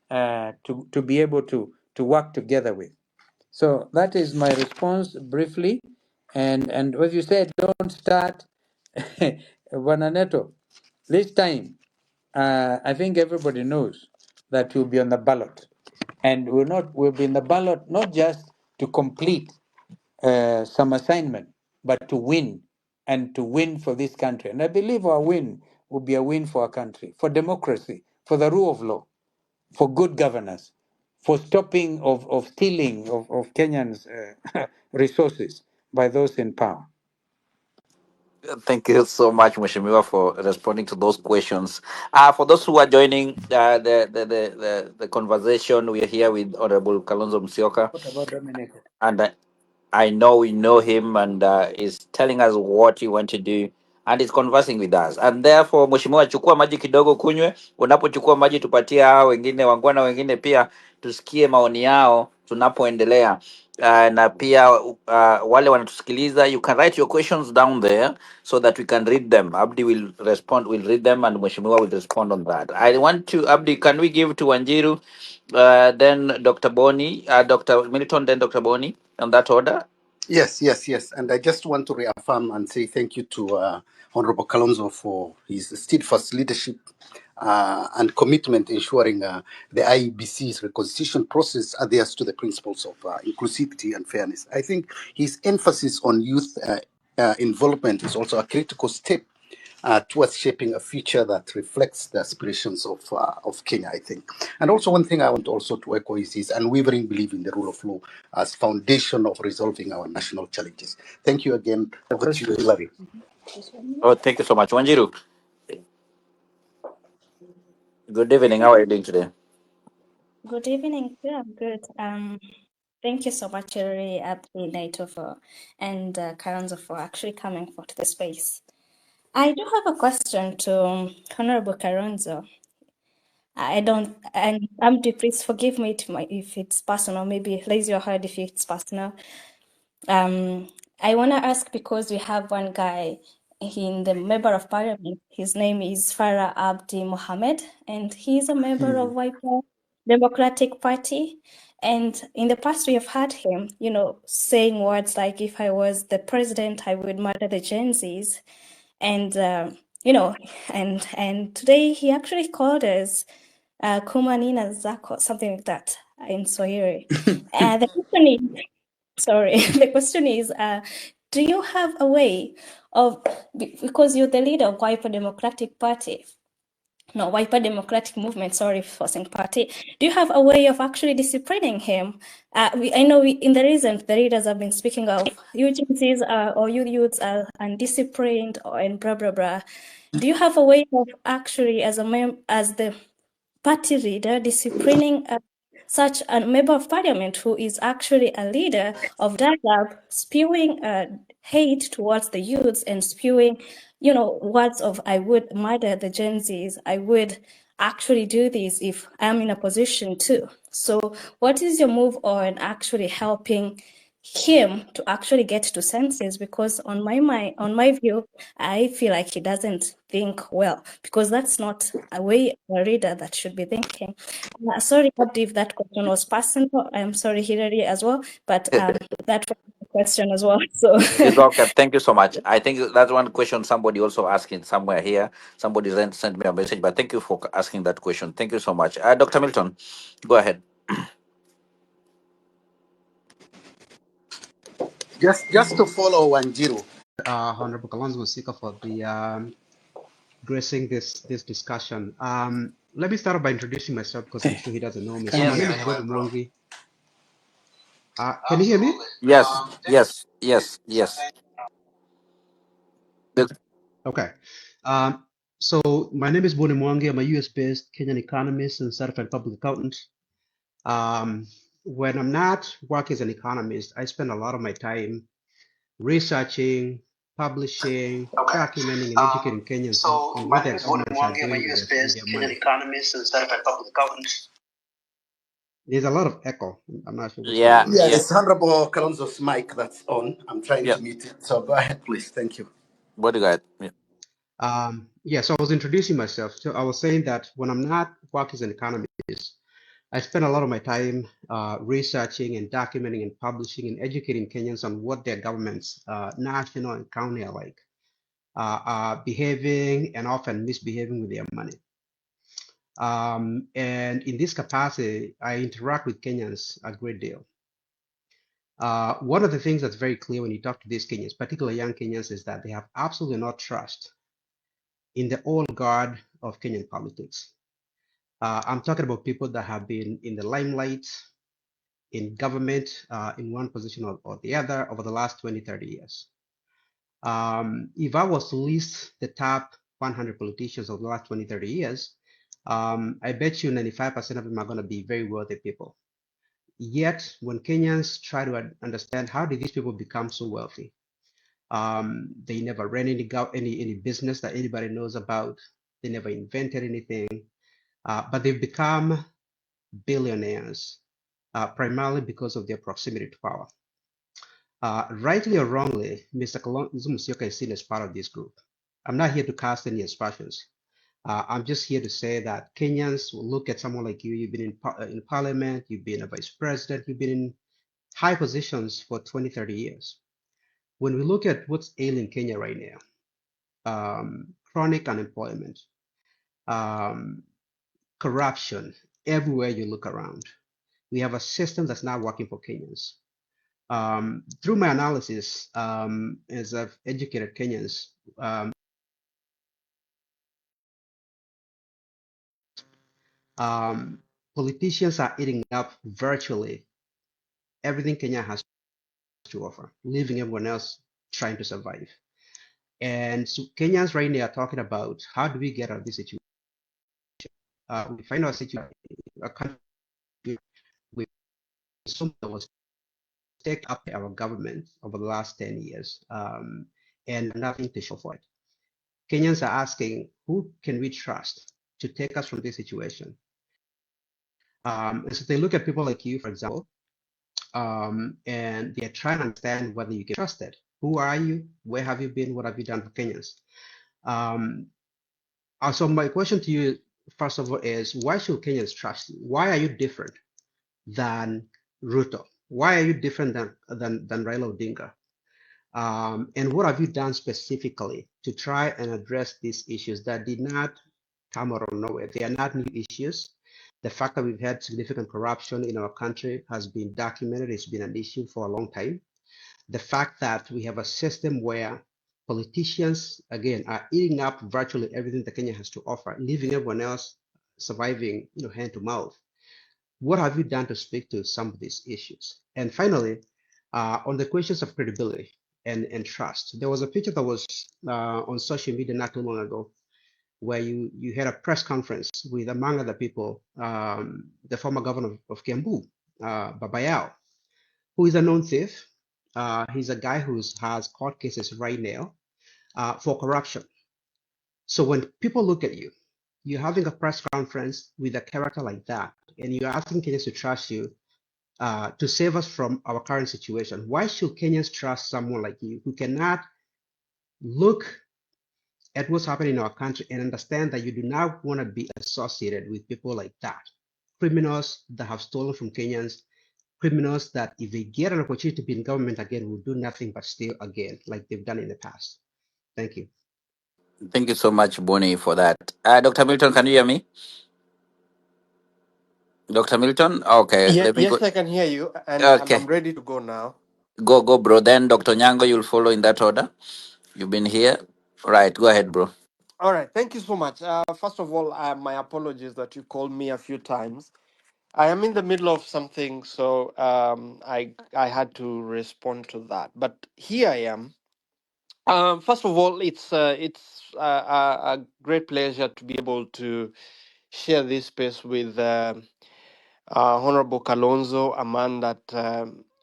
to be able to work together with. So that is my response briefly. And as you said, don't start Bananeto. This time, I think everybody knows that we'll be on the ballot. And we'll be in the ballot not just to complete some assignment, but to win and to win for this country. And I believe our win will be a win for our country, for democracy, for the rule of law, for good governance, for stopping of stealing of Kenyans' resources by those in power. Thank you so much, Mheshimiwa, for responding to those questions. For those who are joining the conversation, we are here with Honorable Kalonzo Musyoka, What about Dominic? and I know we know him, and is telling us what you want to do, and is conversing with us. And therefore, Mheshimiwa, chukua maji kidogo kunywe. Unapochukua maji, tupatie hao wengine wangwana wengine pia tusikie maoni yao tunapoendelea. Na pia wale wanatusikiliza, you can write your questions down there so that we can read them. Abdi will respond, will read them, and Mheshimiwa will respond on that. I want to, Abdi, can we give to Wanjiru, then Dr. Boni, Dr. Militon, then Dr. Boni, on that order? Yes, yes, yes. And I just want to reaffirm and say thank you to Honorable Kalonzo for his steadfast leadership and commitment ensuring the IEBC's reconstitution process adheres to the principles of inclusivity and fairness. I think his emphasis on youth involvement is also a critical step towards shaping a future that reflects the aspirations of Kenya, I think. And also one thing I want also to echo is his unwavering belief in the rule of law as foundation of resolving our national challenges. Thank you again. Over to you, Hilary. Oh, thank you so much. Wanjiru, good evening. How are you doing today? Good evening. Yeah, I'm good. Thank you so much, Uri, Abdi, Naito, and Karanzo for actually coming for to the space. I do have a question to Honorable Karanzo. I don't, and Abdi, please forgive me if it's personal. Maybe raise your hand if it's personal. I want to ask because we have one guy in the member of parliament. His name is Farah Abdi Mohammed, and he's a member of Wiper Democratic Party. And in the past, we have heard him, saying words like, "If I was the president, I would murder the Gen Zs." And and today he actually called us Kumanina Zako, something like that in Swahili. The question is, sorry, the question is, do you have a way of, because you're the leader of Wiper Democratic Party, no, Wiper Democratic Movement, sorry for saying party, do you have a way of actually disciplining him? I know in the recent, the leaders have been speaking of agencies or youths are undisciplined and blah, blah, blah. Do you have a way of actually, as the party leader, disciplining such a member of parliament who is actually a leader of dialogue, spewing hate towards the youths and spewing, words of "I would murder the Gen Zs, I would actually do this if I'm in a position to." So what is your move on actually helping him to actually get to senses? Because on my view, I feel like he doesn't think well, because that's not a way a reader that should be thinking. Sorry, Abdi, if that question was personal. I'm sorry, Hilary, as well, but that was the question as well. So It's okay. Thank you so much. I think that's one question somebody also asking somewhere here. Somebody sent me a message, but thank you for asking that question. Thank you so much. Dr. Milton, go ahead. Just to follow Wanjiru. Honorable Kalonzo Musyoka for the gracing this discussion. Let me start by introducing myself because I'm sure he doesn't know me. So my name is Bobby Mwangi. Can you hear me? Yes, yes, yes, yes. The- Okay. So my name is Boni Mwangi. I'm a US-based Kenyan economist and certified public accountant. When I'm not working as an economist, I spend a lot of my time researching, publishing, Okay. documenting, and educating Kenyans So on my what name their is Gordon governments are Mwangi. I'm a doing with US-based their Kenyan money. economist and certified public accountant. There's a lot of echo. I'm not sure which one yeah, it Yeah, is. yeah, it's Honorable Kalonzo's mic that's on. I'm trying yeah. to mute it. So go ahead, please. Thank you. What do you got? Yeah. Yeah, so I was introducing myself. So I was saying that when I'm not working as an economist, I spend a lot of my time researching and documenting and publishing and educating Kenyans on what their governments, national and county alike, are behaving and often misbehaving with their money. And in this capacity, I interact with Kenyans a great deal. One of the things that's very clear when you talk to these Kenyans, particularly young Kenyans, is that they have absolutely no trust in the old guard of Kenyan politics. I'm talking about people that have been in the limelight, in government, in one position or the other over the last 20, 30 years. If I was to list the top 100 politicians of the last 20, 30 years, I bet you 95% of them are going to be very wealthy people. Yet, when Kenyans try to understand how did these people become so wealthy, they never ran any business that anybody knows about. They never invented anything, but they've become billionaires primarily because of their proximity to power. Rightly or wrongly, Mr. Kalonzo Musyoka is seen as part of this group. I'm not here to cast any aspersions. I'm just here to say that Kenyans will look at someone like you. You've been in parliament, you've been a vice president, you've been in high positions for 20, 30 years. When we look at what's ailing Kenya right now, chronic unemployment, um, corruption, everywhere you look around, we have a system that's not working for Kenyans. Through my analysis, as I've educated Kenyans, politicians are eating up virtually everything Kenya has to offer, leaving everyone else trying to survive. And so Kenyans right now are talking about how do we get out of this situation? We find our situation, a country with so much that was taken up by our government over the last 10 years, and nothing to show for it. Kenyans are asking, who can we trust to take us from this situation? And so they look at people like you, for example, and they're trying to understand whether you can trust it. Who are you? Where have you been? What have you done for Kenyans? So my question to you, first of all, is why should Kenyans trust you? Why are you different than Ruto? Why are you different than Raila Odinga? And what have you done specifically to try and address these issues that did not come out of nowhere? They are not new issues. The fact that we've had significant corruption in our country has been documented. It's been an issue for a long time. The fact that we have a system where politicians, again, are eating up virtually everything that Kenya has to offer, leaving everyone else surviving, hand to mouth. What have you done to speak to some of these issues? And finally, on the questions of credibility and trust, there was a picture that was on social media not too long ago where you had a press conference with, among other people, the former governor of Kiambu, Babayao, who is a known thief. He's a guy who has court cases right now for corruption. So when people look at you, you're having a press conference with a character like that, and you're asking Kenyans to trust you to save us from our current situation. Why should Kenyans trust someone like you who cannot look at what's happening in our country and understand that you do not want to be associated with people like that? Criminals that have stolen from Kenyans, criminals that if they get an opportunity to be in government again will do nothing but steal again, like they've done in the past. Thank you. Thank you so much, Bonnie, for that. Dr. Milton, can you hear me? Dr. Milton? Okay, Yeah, let me go. yes, I can hear you, and Okay, I'm ready to go now. go, bro. Then Dr. Nyango, you'll follow in that order. You've been here. Right, go ahead, bro. All right, thank you so much. First of all, my apologies that you called me a few times. I am in the middle of something, so I had to respond to that. But here I am. First of all, it's a great pleasure to be able to share this space with Honorable Kalonzo, a man that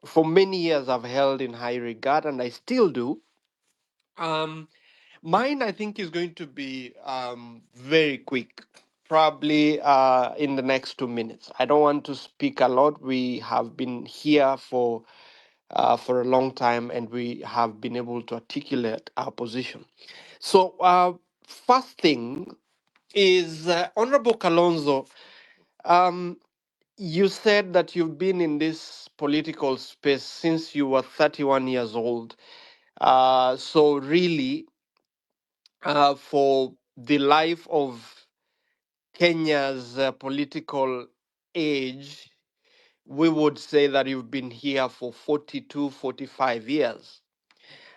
for many years I've held in high regard, and I still do. Um, Mine, I think, is going to be very quick, probably in the next 2 minutes. I don't want to speak a lot. We have been here for a long time, and we have been able to articulate our position. So, first thing is Honorable Kalonzo. You said that you've been in this political space since you were 31 years old. So really, for the life of Kenya's political age, we would say that you've been here for 42, 45 years.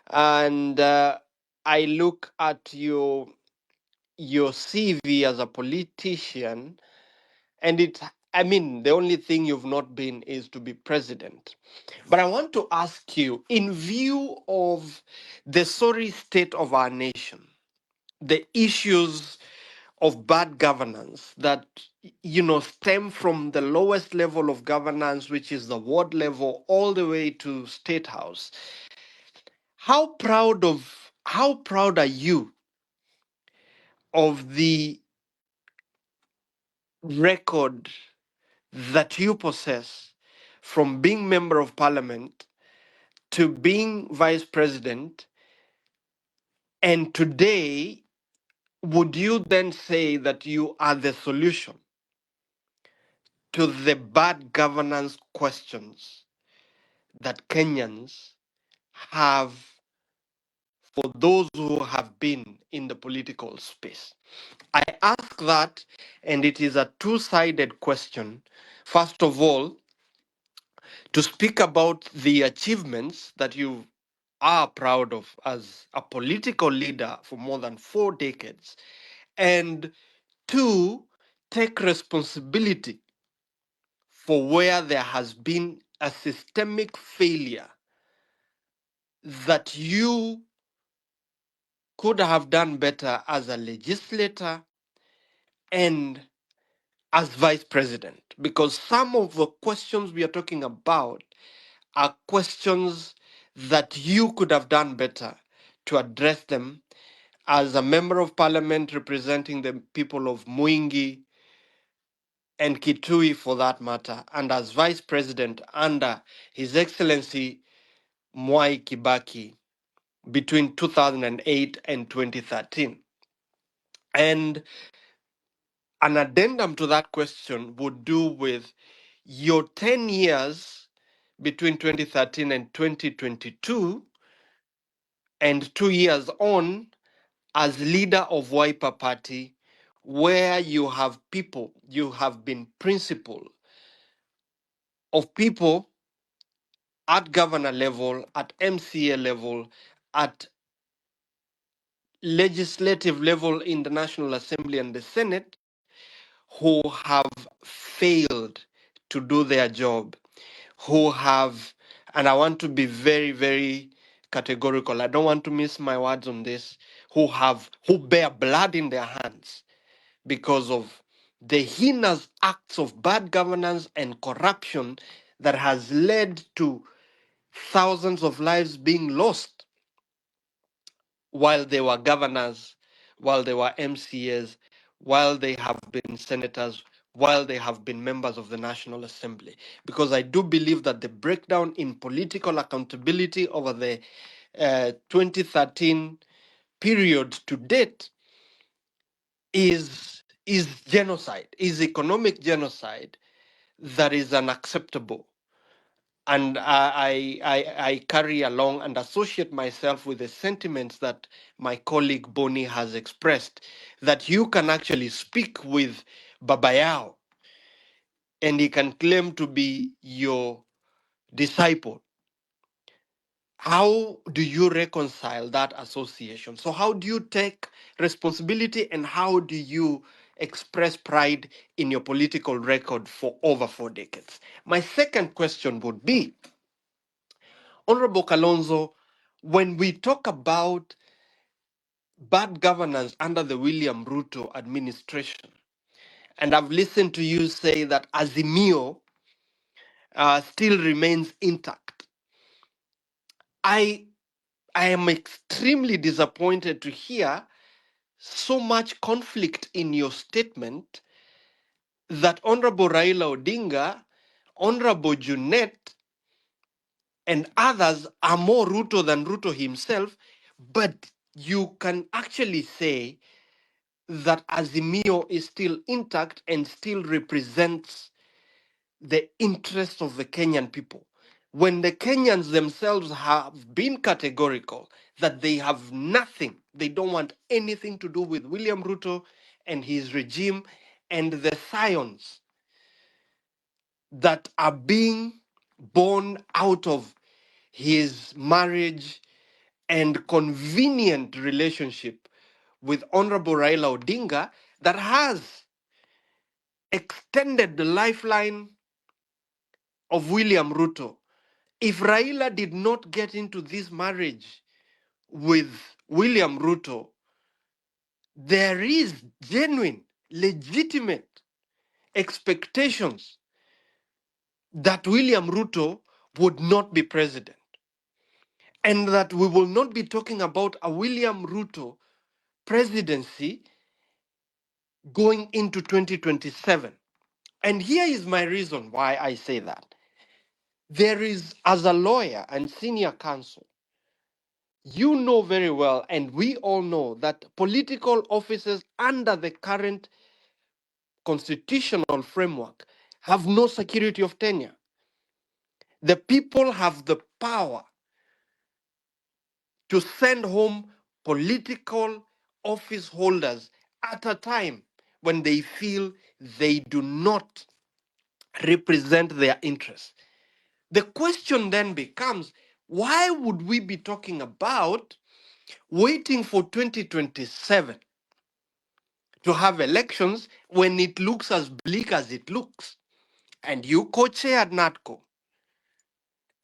And I look at your CV as a politician, and I mean, the only thing you've not been is to be president. But I want to ask you, in view of the sorry state of our nation, the issues of bad governance that stem from the lowest level of governance, which is the ward level, all the way to state house, how proud are you of the record that you possess from being member of parliament to being vice president? And today, would you then say that you are the solution to the bad governance questions that Kenyans have for those who have been in the political space? I ask that, and it is a two-sided question. First of all, to speak about the achievements that you are proud of as a political leader for more than 4 decades, and two, take responsibility for where there has been a systemic failure that you could have done better as a legislator and as vice president. Because some of the questions we are talking about are questions that you could have done better to address them as a member of parliament representing the people of Mwingi and Kitui for that matter, and as vice president under His Excellency Mwai Kibaki between 2008 and 2013. And an addendum to that question would do with your 10 years between 2013 and 2022, and 2 years on as leader of Wiper Party, where you have been principal of people at governor level, at MCA level, at legislative level in the National Assembly and the Senate, who have failed to do their job, who have, and I want to be very, very categorical, I don't want to miss my words on this, who bear blood in their hands because of the heinous acts of bad governance and corruption that has led to thousands of lives being lost while they were governors, while they were MCAs, while they have been senators, while they have been members of the National Assembly. Because I do believe that the breakdown in political accountability over the 2013 period to date is genocide, is economic genocide that is unacceptable. And I carry along and associate myself with the sentiments that my colleague Boni has expressed, that you can actually speak with Babayao and he can claim to be your disciple. How do you reconcile that association? So how do you take responsibility and how do you express pride in your political record for over 4 decades? My second question would be, Honorable Kalonzo, when we talk about bad governance under the William Ruto administration, and I've listened to you say that Azimio still remains intact, I am extremely disappointed to hear so much conflict in your statement that Honorable Raila Odinga, Honorable Junet, and others are more Ruto than Ruto himself, but you can actually say that Azimio is still intact and still represents the interests of the Kenyan people, when the Kenyans themselves have been categorical that they have nothing, they don't want anything to do with William Ruto and his regime and the scions that are being born out of his marriage and convenient relationship with Honorable Raila Odinga that has extended the lifeline of William Ruto. If Raila did not get into this marriage with William Ruto, there is genuine, legitimate expectations that William Ruto would not be president and that we will not be talking about a William Ruto presidency going into 2027. And here is my reason why I say that. There is, as a lawyer and senior counsel, you know very well, and we all know, that political offices under the current constitutional framework have no security of tenure. The people have the power to send home political office holders at a time when they feel they do not represent their interests. The question then becomes, why would we be talking about waiting for 2027 to have elections when it looks as bleak as it looks? And you co-chaired NATCO,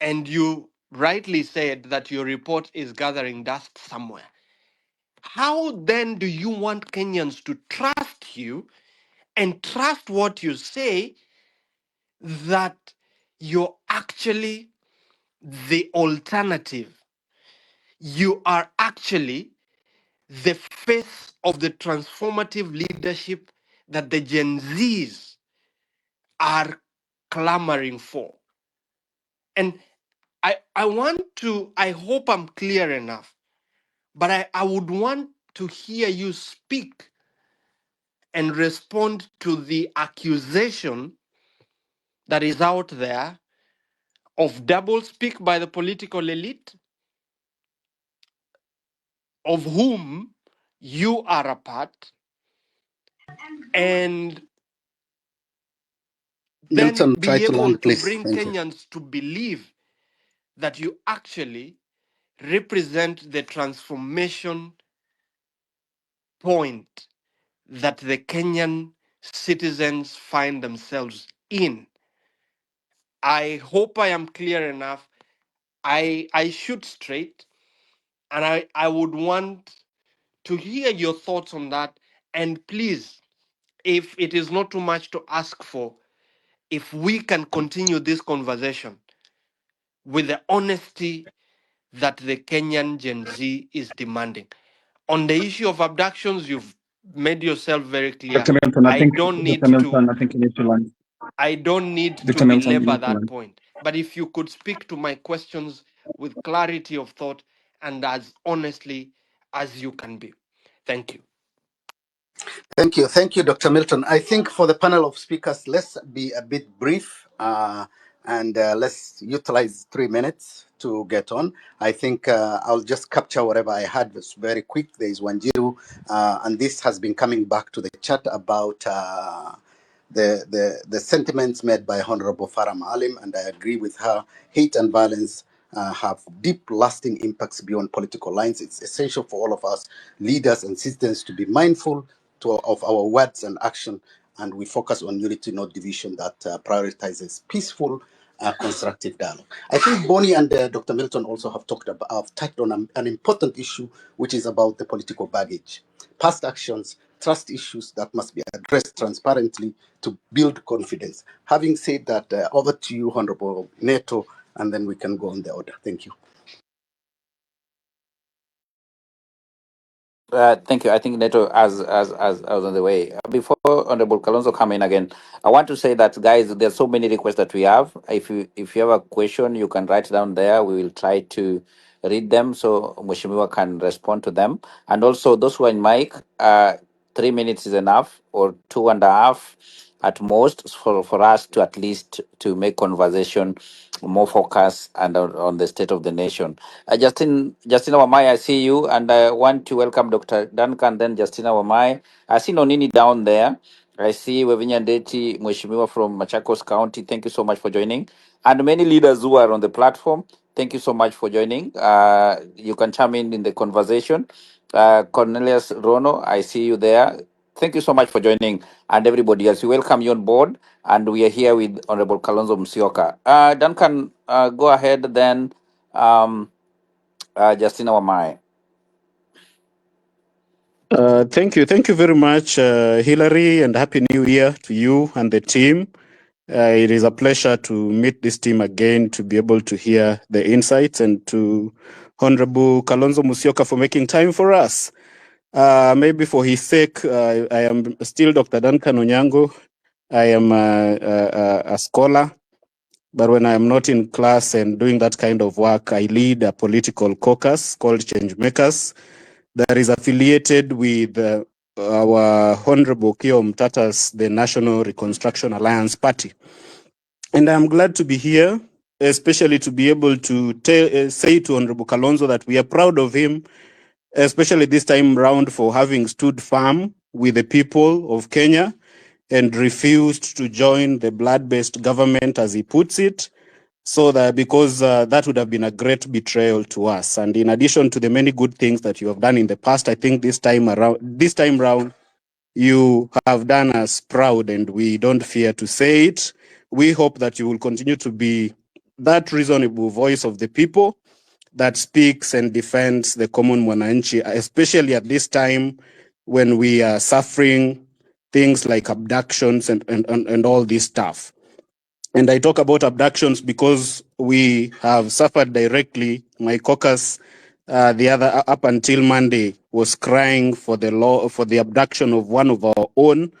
and you rightly said that your report is gathering dust somewhere. How then do you want Kenyans to trust you and trust what you say, that you're actually the alternative? You are actually the face of the transformative leadership that the Gen Zs are clamoring for. And I hope I'm clear enough, but I would want to hear you speak and respond to the accusation that is out there of doublespeak by the political elite, of whom you are a part, and then Milton, try be to able land, to please. bring Thank you. Kenyans to believe that you actually represent the transformation point that the Kenyan citizens find themselves in. I hope I am clear enough. I shoot straight, and I would want to hear your thoughts on that. And please, if it is not too much to ask for, if we can continue this conversation with the honesty that the Kenyan Gen Z is demanding. On the issue of abductions, you've made yourself very clear. Dr. Milton, I don't Dr. need Milton, to I think you need to land. I don't need to Dr. Milton, you belabor need to that land. point. But if you could speak to my questions with clarity of thought and as honestly as you can be. Thank you. Thank you, Dr. Milton. I think for the panel of speakers, let's be a bit brief and let's utilize 3 minutes to get on. I think I'll just capture whatever I had. It's very quick. There is Wanjiru, and this has been coming back to the chat about the sentiments made by Honorable Farah Maalim, and I agree with her. Hate and violence have deep, lasting impacts beyond political lines. It's essential for all of us, leaders and citizens, to be mindful of our words and action, and we focus on unity, not division, that prioritizes peaceful, constructive dialogue. I think Bonnie and Dr. Milton also have touched on an important issue, which is about the political baggage, past actions, trust issues that must be addressed transparently to build confidence. Having said that, over to you, Honorable Neto, and then we can go on the order. Thank you. Thank you. I think Neto as on the way. Before Honorable Kalonzo come in again, I want to say that, guys, there's so many requests that we have. If you have a question, you can write down there. We will try to read them so Mheshimiwa can respond to them. And also those who are in mic, 3 minutes is enough, or 2.5. at most for us to at least to make conversation more focused and on the state of the nation. Justina Wamai, I see you, and I want to welcome Dr. Duncan, then Justina Wamai. I see Nonini down there. I see Wevinya Ndeti, Mheshimiwa from Machakos County. Thank you so much for joining. And many leaders who are on the platform, thank you so much for joining. You can chime in the conversation. Cornelius Rono, I see you there. Thank you so much for joining, and everybody else. We welcome you on board, and we are here with Honorable Kalonzo Musyoka. Duncan, go ahead then. Justina Wamai. Thank you. Thank you very much, Hillary, and Happy New Year to you and the team. It is a pleasure to meet this team again, to be able to hear the insights, and to Honorable Kalonzo Musyoka for making time for us. Maybe for his sake, I am still Dr. Duncan Onyango. I am a scholar, but when I am not in class and doing that kind of work, I lead a political caucus called Changemakers that is affiliated with our Honorable Kio Mtata's, the National Reconstruction Alliance Party. And I'm glad to be here, especially to be able to say to Honorable Kalonzo that we are proud of him, especially this time round, for having stood firm with the people of Kenya and refused to join the blood-based government, as he puts it, so that because that would have been a great betrayal to us. And in addition to the many good things that you have done in the past, I think this time round, you have done us proud, and we don't fear to say it. We hope that you will continue to be that reasonable voice of the people that speaks and defends the common mwananchi, especially at this time when we are suffering things like abductions and all this stuff. And I talk about abductions because we have suffered directly. My caucus, up until Monday, was crying for the abduction of one of our own.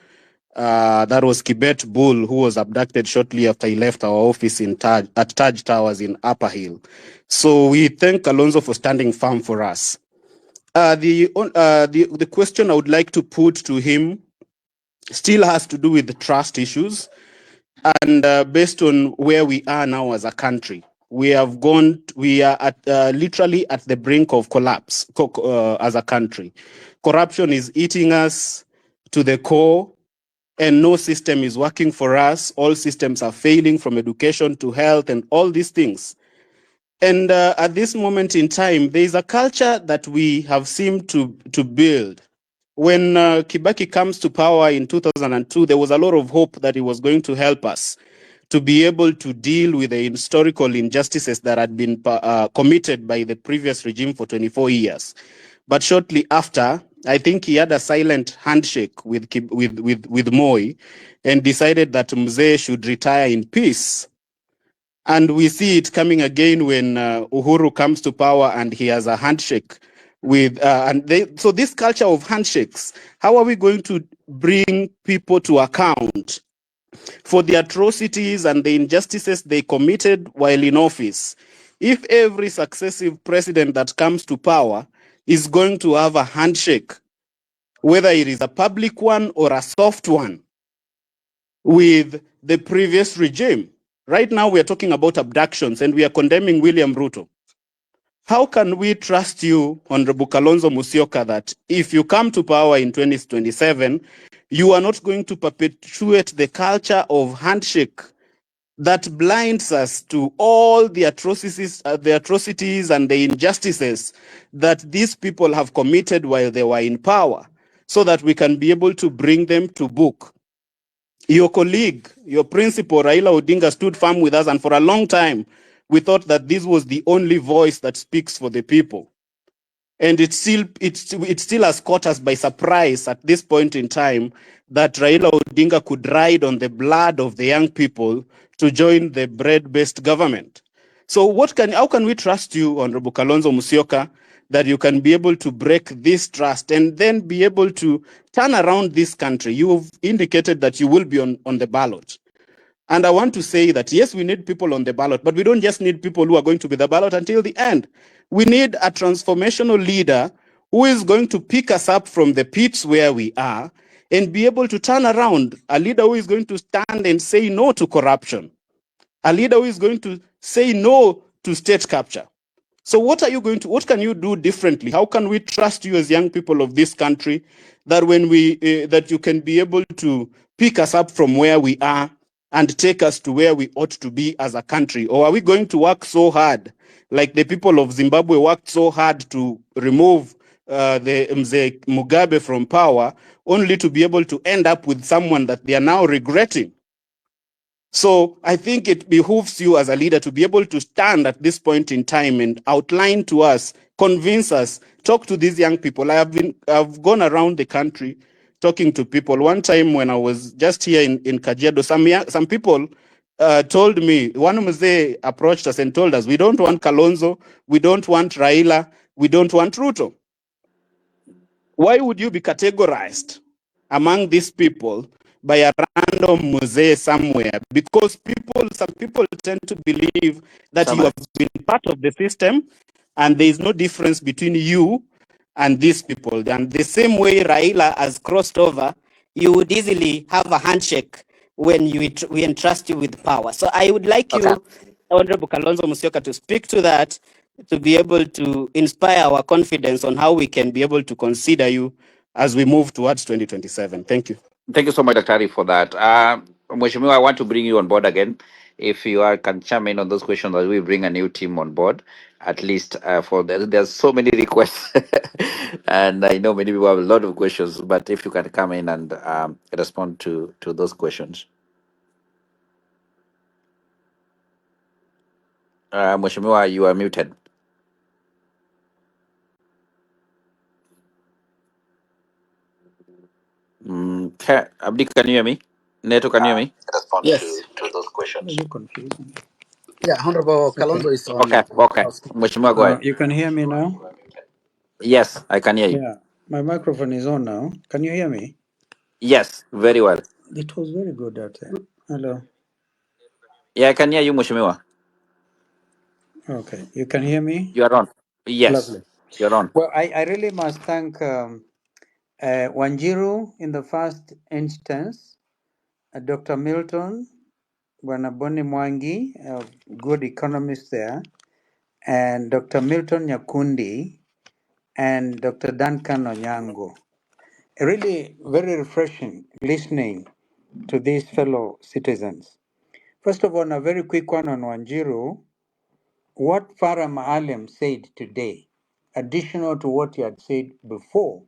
That was Kibet Bull, who was abducted shortly after he left our office at Taj Towers in Upper Hill. So we thank Kalonzo for standing firm for us. The question I would like to put to him still has to do with the trust issues. And based on where we are now as a country, we are literally at the brink of collapse as a country. Corruption is eating us to the core, and no system is working for us. All systems are failing, from education to health and all these things. And at this moment in time, there is a culture that we have seemed to build. When Kibaki comes to power in 2002, there was a lot of hope that he was going to help us to be able to deal with the historical injustices that had been committed by the previous regime for 24 years. But shortly after, I think he had a silent handshake with Moi and decided that Mzee should retire in peace. And we see it coming again when Uhuru comes to power and he has a handshake with, so this culture of handshakes, how are we going to bring people to account for the atrocities and the injustices they committed while in office? If every successive president that comes to power is going to have a handshake, whether it is a public one or a soft one, with the previous regime. Right now, we are talking about abductions and we are condemning William Ruto. How can we trust you, Honorable Kalonzo Musyoka, that if you come to power in 2027, you are not going to perpetuate the culture of handshake that blinds us to all the atrocities and the injustices that these people have committed while they were in power, so that we can be able to bring them to book? Your colleague, your principal, Raila Odinga, stood firm with us, and for a long time, we thought that this was the only voice that speaks for the people. And it still has caught us by surprise at this point in time that Raila Odinga could ride on the blood of the young people to join the bread-based government. So how can we trust you, Honorable Kalonzo Musyoka, that you can be able to break this trust and then be able to turn around this country? You've indicated that you will be on the ballot. And I want to say that, yes, we need people on the ballot, but we don't just need people who are going to be the ballot until the end. We need a transformational leader who is going to pick us up from the pits where we are and be able to turn around a leader who is going to stand and say no to corruption, a leader who is going to say no to state capture. So what can you do differently? How can we trust you as young people of this country that that you can be able to pick us up from where we are and take us to where we ought to be as a country? Or are we going to work so hard, like the people of Zimbabwe worked so hard to remove the Mzee Mugabe from power, only to be able to end up with someone that they are now regretting? So I think it behooves you as a leader to be able to stand at this point in time and outline to us, convince us, talk to these young people. I've gone around the country talking to people. One time when I was just here in Kajiado, some people told me, one Mzee approached us and told us, we don't want Kalonzo, we don't want Raila, we don't want Ruto. Why would you be categorized among these people by a random mosque somewhere? Because some people tend to believe that you Summary. have been part of the system and there is no difference between you and these people. And the same way Raila has crossed over, you would easily have a handshake when we entrust you with power. So I would like Okay. you, Honorable Kalonzo Musyoka, to speak to that, to be able to inspire our confidence on how we can be able to consider you as we move towards 2027. Thank you. Thank you so much, Daktari, for that. Mheshimiwa, I want to bring you on board again. If you can chime in on those questions, that we bring a new team on board, at least there's so many requests, and I know many people have a lot of questions. But if you can come in and respond to those questions, Mheshimiwa, you are muted. Abdi, can you hear me? Neto, can you hear me? Respond yes to those questions. You confusing. Yeah, Honorable Okay. Kalonzo is on. Okay, okay. Mheshimiwa, go ahead. You can hear me now? Yes, I can hear you. Yeah. My microphone is on now. Can you hear me? Yes, very well. It was very good at Hello. Yeah, I can hear you, Mheshimiwa. Okay. You can hear me? You are on. Yes, Lovely. you're on. Well, I really must thank Wanjiru in the first instance, Dr. Milton, Bwanaboni Mwangi, a good economist there, and Dr. Milton Nyakundi, and Dr. Duncan Onyango. Really very refreshing listening to these fellow citizens. First of all, a very quick one on Wanjiru. What Farah Maalim said today, additional to what he had said before,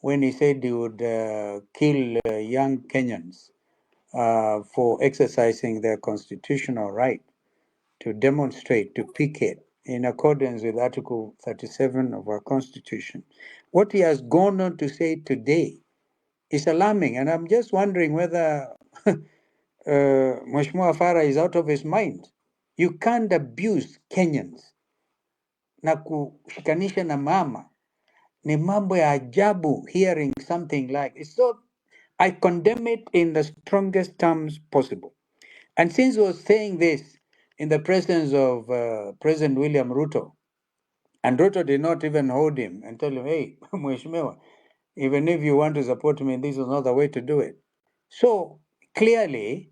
when he said he would kill young Kenyans for exercising their constitutional right to demonstrate, to picket in accordance with Article 37 of our Constitution. What he has gone on to say today is alarming, and I'm just wondering whether Mheshimiwa Farah is out of his mind. You can't abuse Kenyans na kushikanisha na mama. Ni mambo ya ajabu hearing something like it. So I condemn it in the strongest terms possible. And since he was saying this in the presence of President William Ruto, and Ruto did not even hold him and tell him, hey, Mheshimiwa, even if you want to support me, this is not the way to do it. So clearly,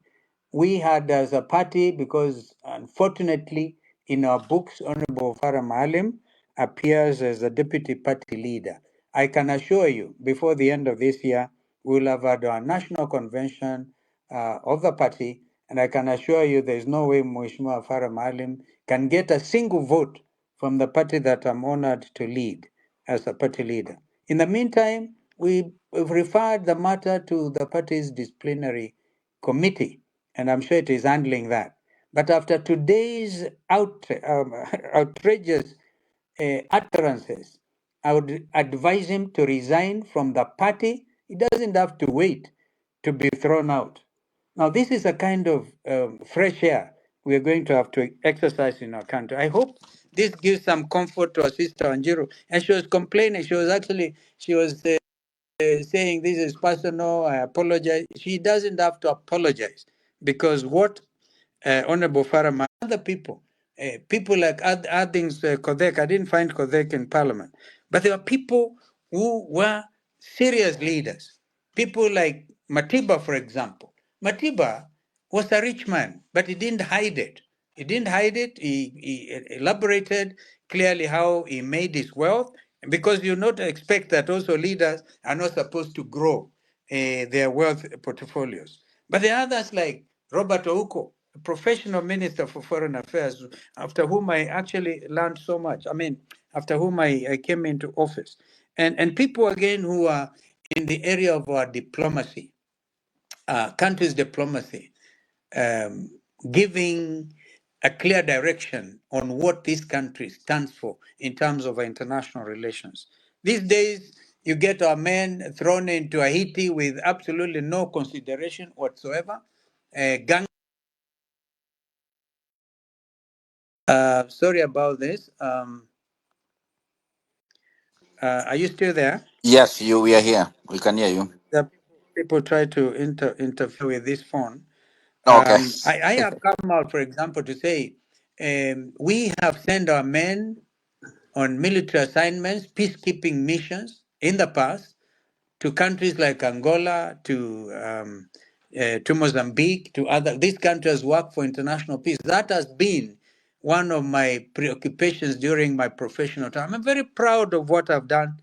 we had as a party, because unfortunately in our books, Honorable Farah Maalim appears as the deputy party leader. I can assure you, before the end of this year, we'll have had our national convention of the party, and I can assure you there's no way Mheshimiwa Farah Maalim can get a single vote from the party that I'm honored to lead as a party leader. In the meantime, we've referred the matter to the party's disciplinary committee, and I'm sure it is handling that. But after today's outrageous utterances, I would advise him to resign from the party. He doesn't have to wait to be thrown out. Now, this is a kind of fresh air we are going to have to exercise in our country. I hope this gives some comfort to our sister Anjiru. And she was complaining. She was saying this is personal. I apologize. She doesn't have to apologize, because what Honorable Farah, other people, people like Adings Kodek, I didn't find Kodek in Parliament, but there were people who were serious leaders People like Matiba, for example. Matiba was a rich man, but he didn't hide it. He didn't hide it. He elaborated clearly how he made his wealth, because you not expect that also leaders are not supposed to grow their wealth portfolios. But there are others like Robert Ouko, a professional minister for foreign affairs, after whom I actually learned so much. I mean, after whom I came into office. And people again who are in the area of diplomacy, countries' diplomacy, um, giving a clear direction on what this country stands for in terms of international relations. These days, you get our men thrown into Haiti with absolutely no consideration whatsoever. Gang, sorry about this. Are you still there? Yes, we are here. We can hear you. The people try to interfere with this phone. Okay. I have come out, for example, to say we have sent our men on military assignments, peacekeeping missions in the past to countries like Angola, to Mozambique, to other. These countries work for international peace. That has been one of my preoccupations during my professional time. I'm very proud of what I've done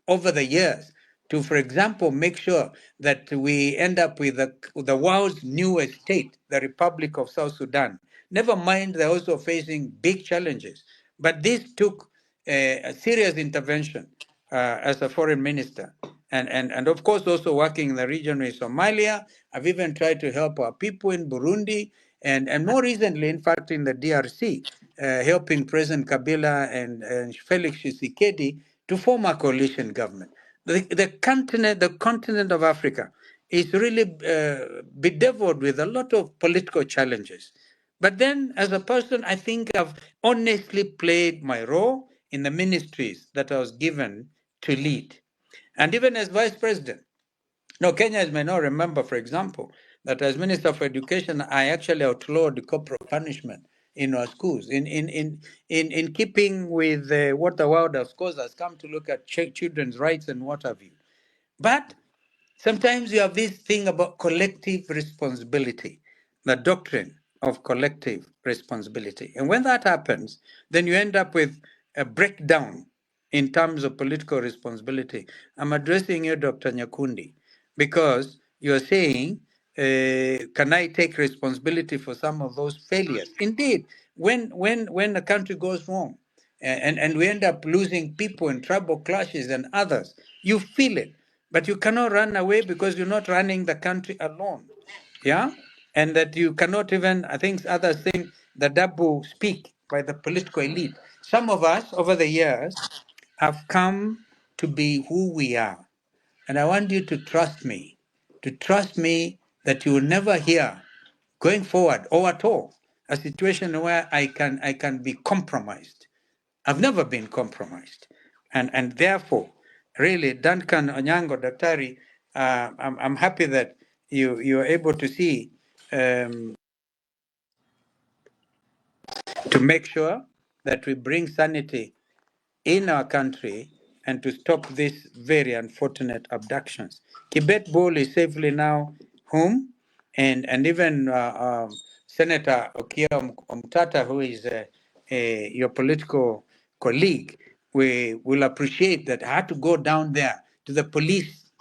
over the years to, for example, make sure that we end up with the world's newest state, the Republic of South Sudan. Never mind, they're also facing big challenges. But this took a serious intervention as a foreign minister. And of course, also working in the region with Somalia. I've even tried to help our people in Burundi. And more recently, in fact, in the DRC, helping President Kabila and Felix Tshisekedi to form a coalition government. The continent of Africa is really bedeviled with a lot of political challenges. But then, as a person, I think I've honestly played my role in the ministries that I was given to lead. And even as vice president, no, Kenyans may not remember, for example, that as Minister for Education, I actually outlawed corporal punishment in our schools, in keeping with what the world, of course, has come to look at children's rights and what have you. But sometimes you have this thing about collective responsibility, the doctrine of collective responsibility. And when that happens, then you end up with a breakdown in terms of political responsibility. I'm addressing you, Dr. Nyakundi, because you're saying, can I take responsibility for some of those failures? Indeed, when a country goes wrong, and we end up losing people in tribal clashes and others, you feel it. But you cannot run away because you're not running the country alone. Yeah? And that you cannot even, I think others think, the double speak by the political elite. Some of us over the years have come to be who we are. And I want you to trust me that you will never hear going forward or at all a situation where I can be compromised. I've never been compromised. And therefore, really, Duncan Onyango, Daktari, I'm happy that you're able to see, to make sure that we bring sanity in our country and to stop these very unfortunate abductions. Kibet Bull is safely now home, and even Senator Okia Omtata, who is your political colleague, we will appreciate that. I had to go down there to the police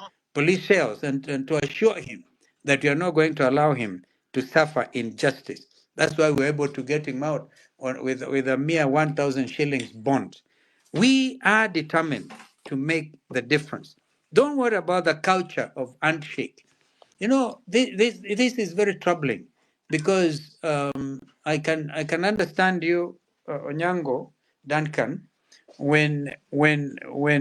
cells and to assure him that we are not going to allow him to suffer injustice. That's why we're able to get him out with a mere 1,000 shillings bond. We are determined to make the difference. Don't worry about the culture of handshake. You know, this is very troubling because I can understand you, Onyango, Duncan, when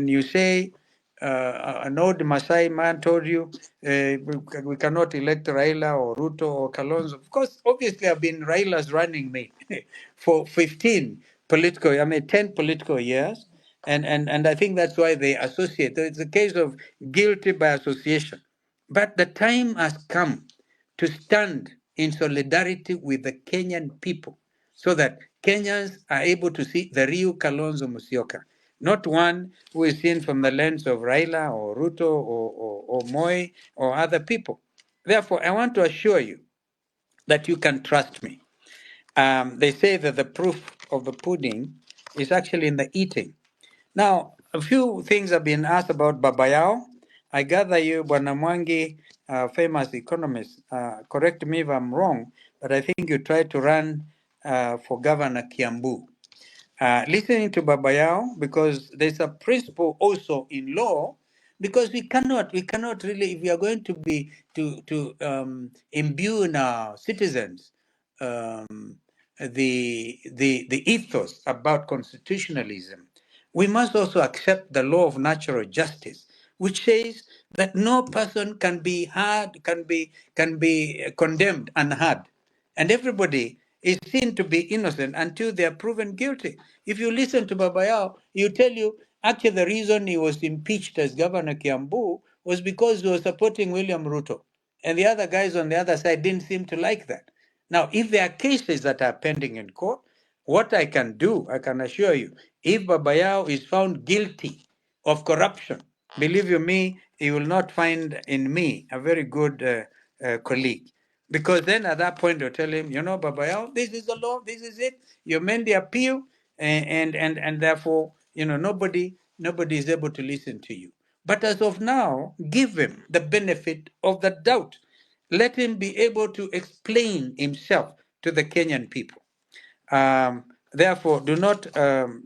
you say an old Masai man told you we cannot elect Raila or Ruto or Kalonzo. Of course, obviously, I've been Raila's running mate for 10 political years. And I think that's why they associate. It's a case of guilty by association. But the time has come to stand in solidarity with the Kenyan people so that Kenyans are able to see the real Kalonzo Musyoka. not one who is seen from the lens of Raila or Ruto or Moi or other people. Therefore, I want to assure you that you can trust me. They say that the proof of the pudding is actually in the eating. Now, a few things have been asked about Babayao. I gather you, Bwana Mwangi, famous economist, correct me if I'm wrong, but I think you tried to run for Governor Kiambu. Listening to Babayao, because there's a principle also in law, because we cannot really, if we are going to be to imbue in our citizens the ethos about constitutionalism, we must also accept the law of natural justice, which says that no person can be condemned unheard, and everybody is seen to be innocent until they are proven guilty. If you listen to Babayao, he'll tell you actually the reason he was impeached as Governor Kiambu was because he was supporting William Ruto. And the other guys on the other side didn't seem to like that. Now, if there are cases that are pending in court, what I can do, I can assure you, if Babayao is found guilty of corruption, believe you me, he will not find in me a very good colleague. Because then at that point, they'll tell him, Babayao, this is the law, this is it. You made the appeal, and therefore, nobody is able to listen to you. But as of now, give him the benefit of the doubt. Let him be able to explain himself to the Kenyan people. Therefore, do not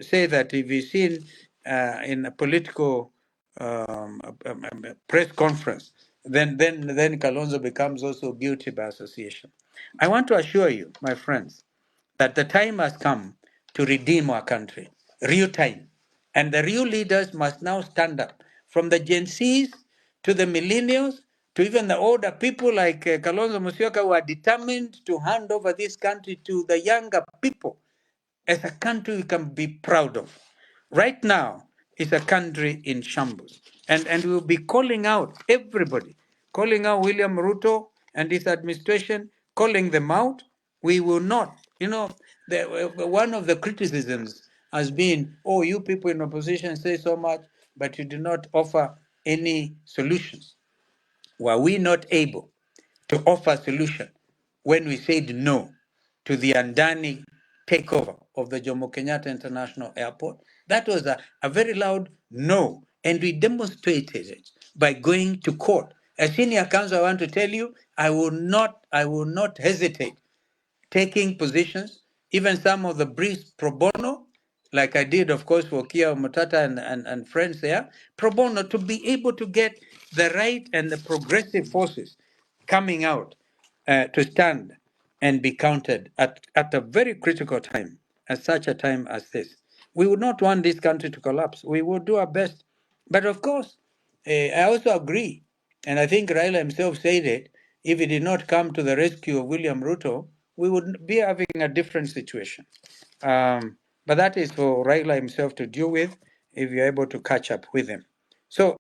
say that if he's seen in a political press conference, then Kalonzo becomes also guilty by association. I want to assure you, my friends, that the time has come to redeem our country, real time. And the real leaders must now stand up, from the Gen Zs to the millennials to even the older people like Kalonzo Musyoka, who are determined to hand over this country to the younger people as a country we can be proud of. Right now, it's a country in shambles. And we'll be calling out everybody, calling out William Ruto and his administration, calling them out. We will not, one of the criticisms has been, oh, you people in opposition say so much, but you do not offer any solutions. Were we not able to offer a solution when we said no to the Andani takeover of the Jomo Kenyatta International Airport? That was a very loud no, and we demonstrated it by going to court. As senior counsel, I want to tell you, I will not hesitate taking positions, even some of the briefs pro bono, like I did, of course, for Kia Mutata and friends there, pro bono, to be able to get the right and the progressive forces coming out to stand and be counted at a very critical time, at such a time as this. We would not want this country to collapse. We will do our best. But of course, I also agree, and I think Raila himself said it, if he did not come to the rescue of William Ruto, we would be having a different situation. But that is for Raila himself to deal with if you're able to catch up with him. So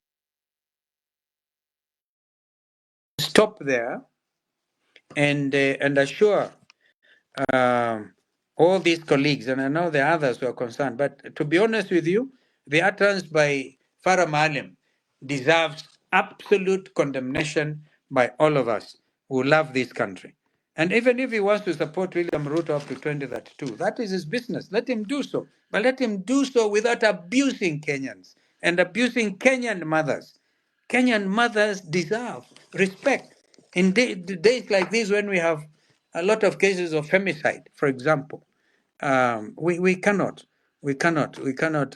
stop there and assure um, all these colleagues, and I know there are others who are concerned, but to be honest with you, the utterance by Farah Maalim deserves absolute condemnation by all of us who love this country. And even if he wants to support William Ruto up to 2032, that is his business. Let him do so. But let him do so without abusing Kenyans and abusing Kenyan mothers. Kenyan mothers deserve respect. In days like this, when we have a lot of cases of femicide, for example, we cannot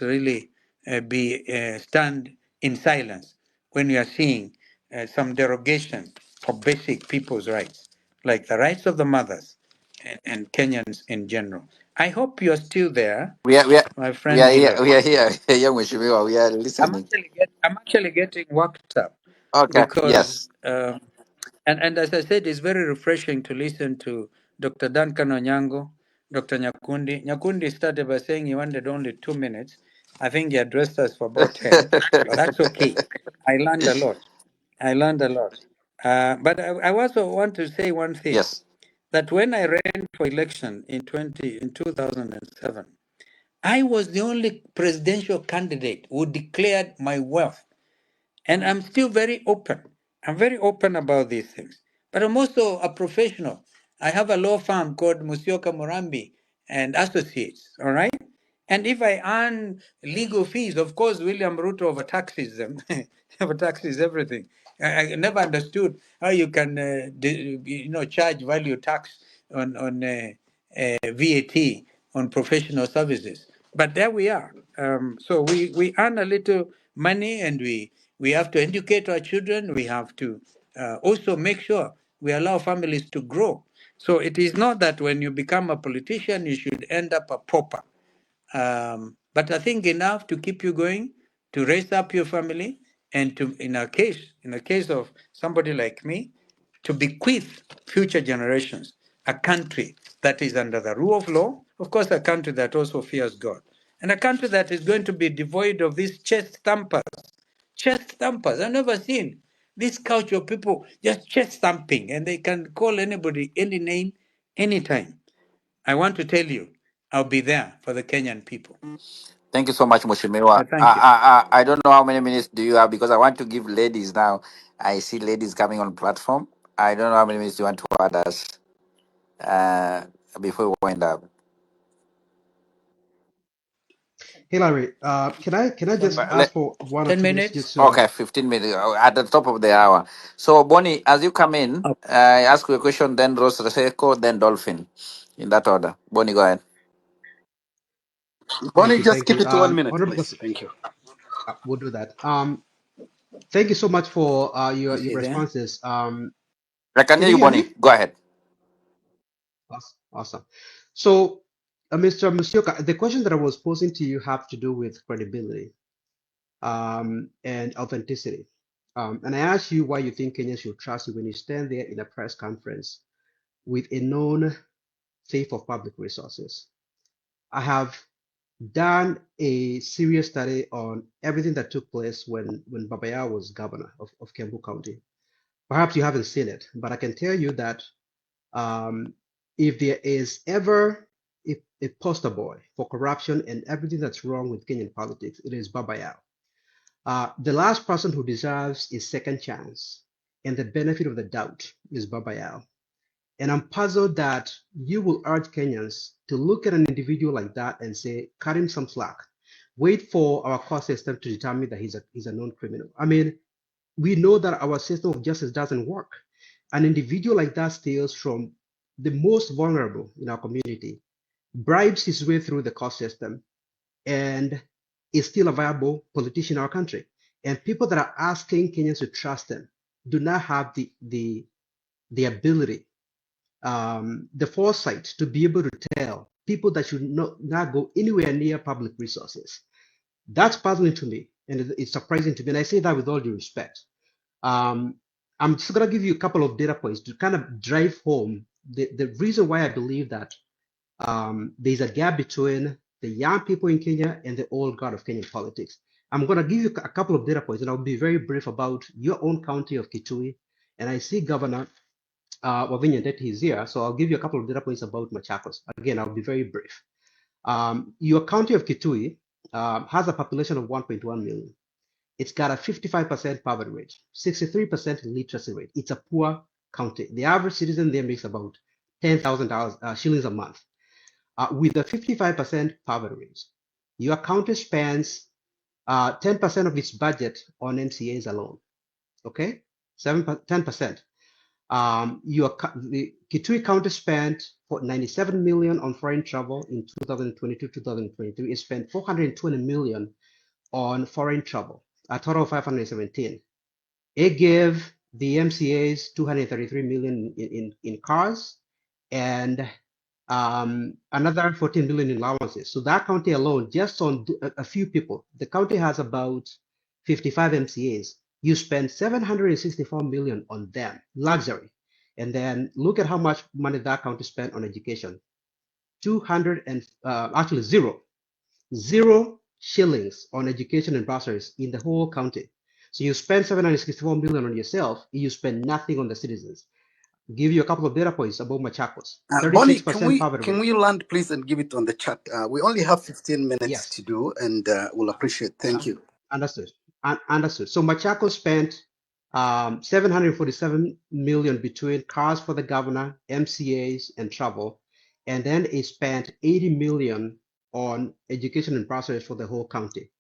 really be stand in silence when we are seeing some derogation for basic people's rights, like the rights of the mothers and Kenyans in general. I hope you're still there, We are, we are, my we friend are here. Nilo. We are here. Yeah, Mheshimiwa, we are I'm listening. actually getting worked up Okay. because, Yes. and as I said, it's very refreshing to listen to Dr. Duncan Onyango, Dr. Nyakundi. Nyakundi started by saying he wanted only 2 minutes. I think he addressed us for about 10, but that's okay. I learned a lot. I learned a lot. But I also want to say one thing, Yes. that when I ran for election in 2007, I was the only presidential candidate who declared my wealth. And I'm still very open. I'm very open about these things. But I'm also a professional. I have a law firm called Musyoka Murambi and Associates, all right? And if I earn legal fees, of course, William Ruto overtaxes them, overtaxes everything. I never understood how you can, charge value tax on VAT on professional services. But there we are. So we earn a little money, and we have to educate our children. We have to also make sure we allow families to grow. So it is not that when you become a politician, you should end up a pauper. But I think enough to keep you going, to raise up your family, and to, in a case of somebody like me, to bequeath future generations a country that is under the rule of law, of course, a country that also fears God, and a country that is going to be devoid of these chest thumpers. Chest thumpers. I've never seen this culture of people just chest thumping, and they can call anybody any name, anytime. I want to tell you, I'll be there for the Kenyan people. Thank you so much, Mushimiwa. Thank you. I don't know how many minutes do you have because I want to give ladies now. I see ladies coming on platform. I don't know how many minutes you want to add us uh, before we wind up. Hillary, can I just Some ask for 10 1 or 2 minutes minutes. just Okay, 15 minutes at the top of the hour. So, Bonnie, as you come in, Oh, I ask you a question, then Rose Reseko, then Dolphin, in that order. Bonnie, go ahead. thank Bonnie, you, just thank keep you. it to 1 minute, Honorable, please. Thank you. we'll do that. Thank you so much for is your he there? responses. I can Can hear you you, hear Bonnie. me? Go ahead. Awesome. So, Mr. Musyoka, the question that I was posing to you have to do with credibility and authenticity. And I asked you why you think Kenyans should trust you when you stand there in a press conference with a known thief of public resources. I have done a serious study on everything that took place when Babaya was governor of Kiambu County. Perhaps you haven't seen it, but I can tell you that um, if there is ever a poster boy for corruption and everything that's wrong with Kenyan politics, it is Babaya. The last person who deserves a second chance and the benefit of the doubt is Babaya. And I'm puzzled that you will urge Kenyans to look at an individual like that and say, cut him some slack. Wait for our court system to determine that he's a known criminal. I mean, we know that our system of justice doesn't work. An individual like that steals from the most vulnerable in our community, bribes his way through the court system, and is still a viable politician in our country. And people that are asking Kenyans to trust him do not have the ability, the foresight to be able to tell people that should not go anywhere near public resources. That's puzzling to me, and it's surprising to me. And I say that with all due respect. Um, I'm just going to give you a couple of data points to kind of drive home the reason why I believe that there's a gap between the young people in Kenya and the old guard of Kenyan politics. I'm going to give you a couple of data points, and I'll be very brief about your own county of Kitui. And I see Governor Wavinya Ndeti is here, so I'll give you a couple of data points about Machakos. Again, I'll be very brief. Your county of Kitui has a population of 1.1 million. It's got a 55% poverty rate, 63% literacy rate. It's a poor county. The average citizen there makes about $10,000 shillings a month. With a 55% poverty rate, your county spends 10% of its budget on MCAs alone. Okay, 10%. The Kitui County spent 97 million on foreign travel in 2022-2023. It spent 420 million on foreign travel, a total of 517. It gave the MCAs 233 million in cars and another 14 million in allowances. So that county alone, just on a few people, the county has about 55 MCAs. You spend 764 million on them, luxury. And then look at how much money that county spent on education. 200 and actually zero shillings on education and bursaries in the whole county. So you spend 764 million on yourself, you spend nothing on the citizens. Give you a couple of data points about Machakos. Bonnie, 36% poverty can rate. we land please and give it on the chat? We only have 15 minutes Yes. to do, and we'll appreciate. Thank you. Understood. Understood. So Machakos spent 747 million between cars for the governor, MCAs, and travel, and then it spent 80 million on education and bursaries for the whole county.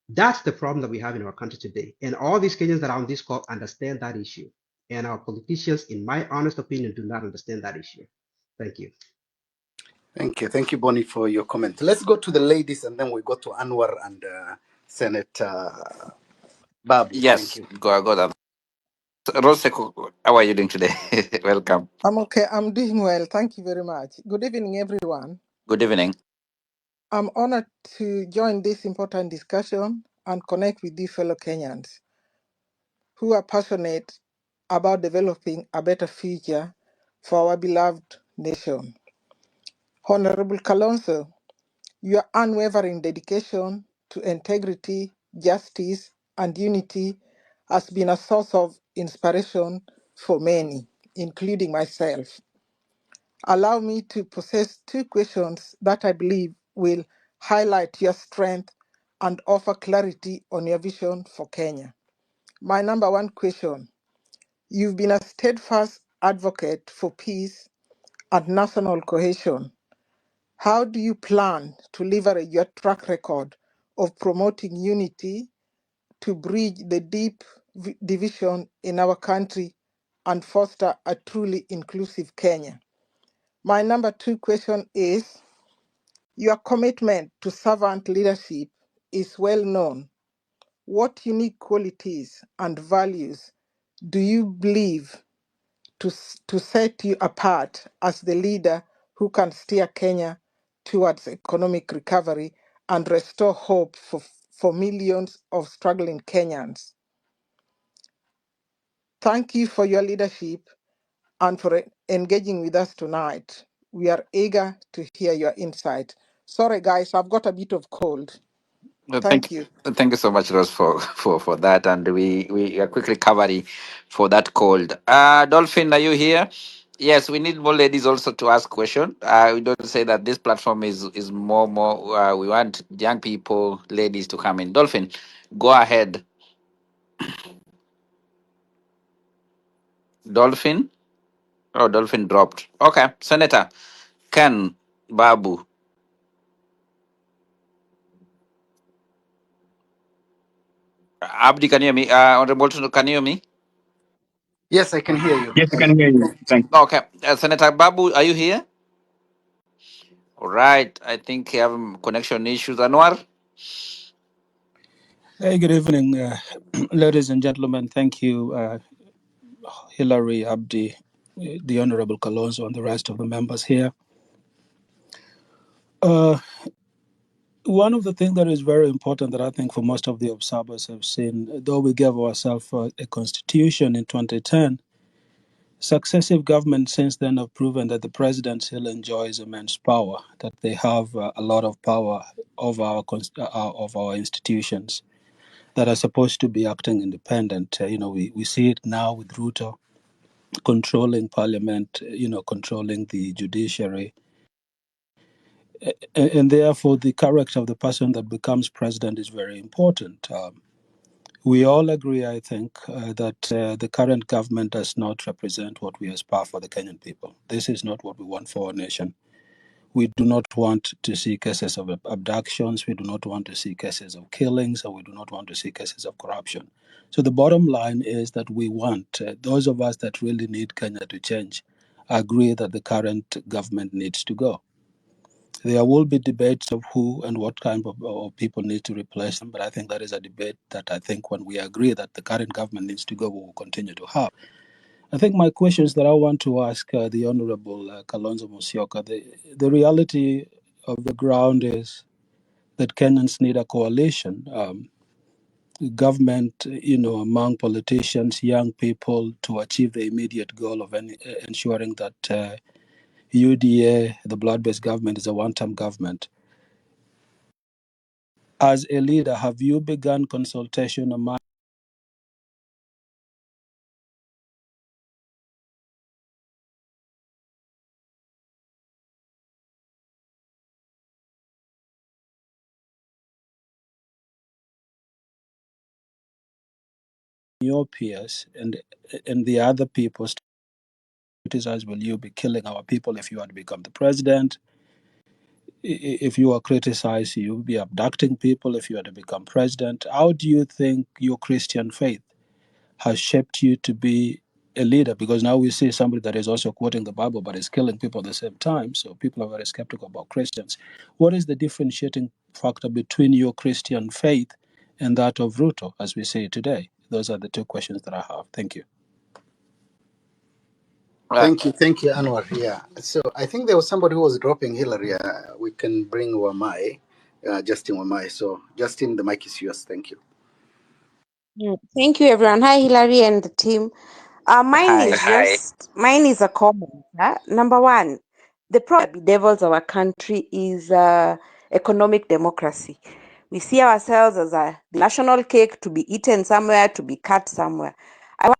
That's the problem that we have in our country today. And all these Kenyans that are on this call understand that issue. And our politicians, in my honest opinion, do not understand that issue. Thank you. Thank you, Bonnie, for your comment. Let's go to the ladies, and then we go to Anwar and Senator Babu. Thank Yes, you. go on. Roseko, how are you doing today? Welcome. I'm okay. I'm doing well. Thank you very much. Good evening, everyone. Good evening. I'm honored to join this important discussion and connect with these fellow Kenyans who are passionate about developing a better future for our beloved nation. Honorable Kalonzo, your unwavering dedication to integrity, justice, and unity has been a source of inspiration for many, including myself. Allow me to possess two questions that I believe will highlight your strength and offer clarity on your vision for Kenya. My number one question: you've been a steadfast advocate for peace and national cohesion. How do you plan to leverage your track record of promoting unity to bridge the deep division in our country and foster a truly inclusive Kenya? My number two question is: your commitment to servant leadership is well known. What unique qualities and values do you believe to set you apart as the leader who can steer Kenya towards economic recovery and restore hope for millions of struggling Kenyans? Thank you for your leadership and for engaging with us tonight. We are eager to hear your insight. Sorry, guys, I've got a bit of cold. Thank you. Thank you so much, Rose, for that. And we are quickly covering for that cold. Dolphin, are you here? Yes, we need more ladies also to ask question. We don't say that this platform is more. We want young people, ladies to come in. Dolphin, go ahead. Dolphin. Oh, Dolphin dropped. Okay, Senator Ken Babu. Abdi, can you hear me? Honorable, can you hear me? Yes, I can hear you. Yes, we can hear you. Thank you. Okay, Senator Babu, are you here? All right. I think you have connection issues. Anwar? Hey, good evening, ladies and gentlemen. Thank you, Hilary, Abdi, the Honorable Kalonzo, and the rest of the members here. One of the things that is very important that I think for most of the observers have seen, though we gave ourselves a constitution in 2010, successive governments since then have proven that the president still enjoys immense power, that they have a lot of power over of our institutions that are supposed to be acting independent. We see it now with Ruto controlling parliament, controlling the judiciary. And therefore, the character of the person that becomes president is very important. We all agree, I think, that the current government does not represent what we aspire for the Kenyan people. This is not what we want for our nation. We do not want to see cases of abductions. We do not want to see cases of killings, or we do not want to see cases of corruption. So the bottom line is that we want, those of us that really need Kenya to change, agree that the current government needs to go. There will be debates of who and what kind of people need to replace them, but I think that is a debate that I think when we agree that the current government needs to go, we will continue to have. I think my questions that I want to ask the Honorable Kalonzo Musyoka, the reality of the ground is that Kenyans need a coalition, government, among politicians, young people, to achieve the immediate goal of ensuring that UDA, the blood-based government, is a one-term government. As a leader, have you begun consultation among your peers and the other people criticize, will you be killing our people if you are to become the president? If you are criticized, you will be abducting people if you are to become president. How do you think your Christian faith has shaped you to be a leader? Because now we see somebody that is also quoting the Bible but is killing people at the same time. So people are very skeptical about Christians. What is the differentiating factor between your Christian faith and that of Ruto, as we say today? Those are the two questions that I have. Thank you. Uh, Thank you, Anwar. Yeah. So I think there was somebody who was dropping Hillary. We can bring Wamai, Justin Wamai. So Justin, the mic is yours. Thank you. Thank you, everyone. Hi, Hilary and the team. hi. Mine is a comment. Number one, the problem devils our country is economic democracy. We see ourselves as the national cake to be eaten somewhere, to be cut somewhere. I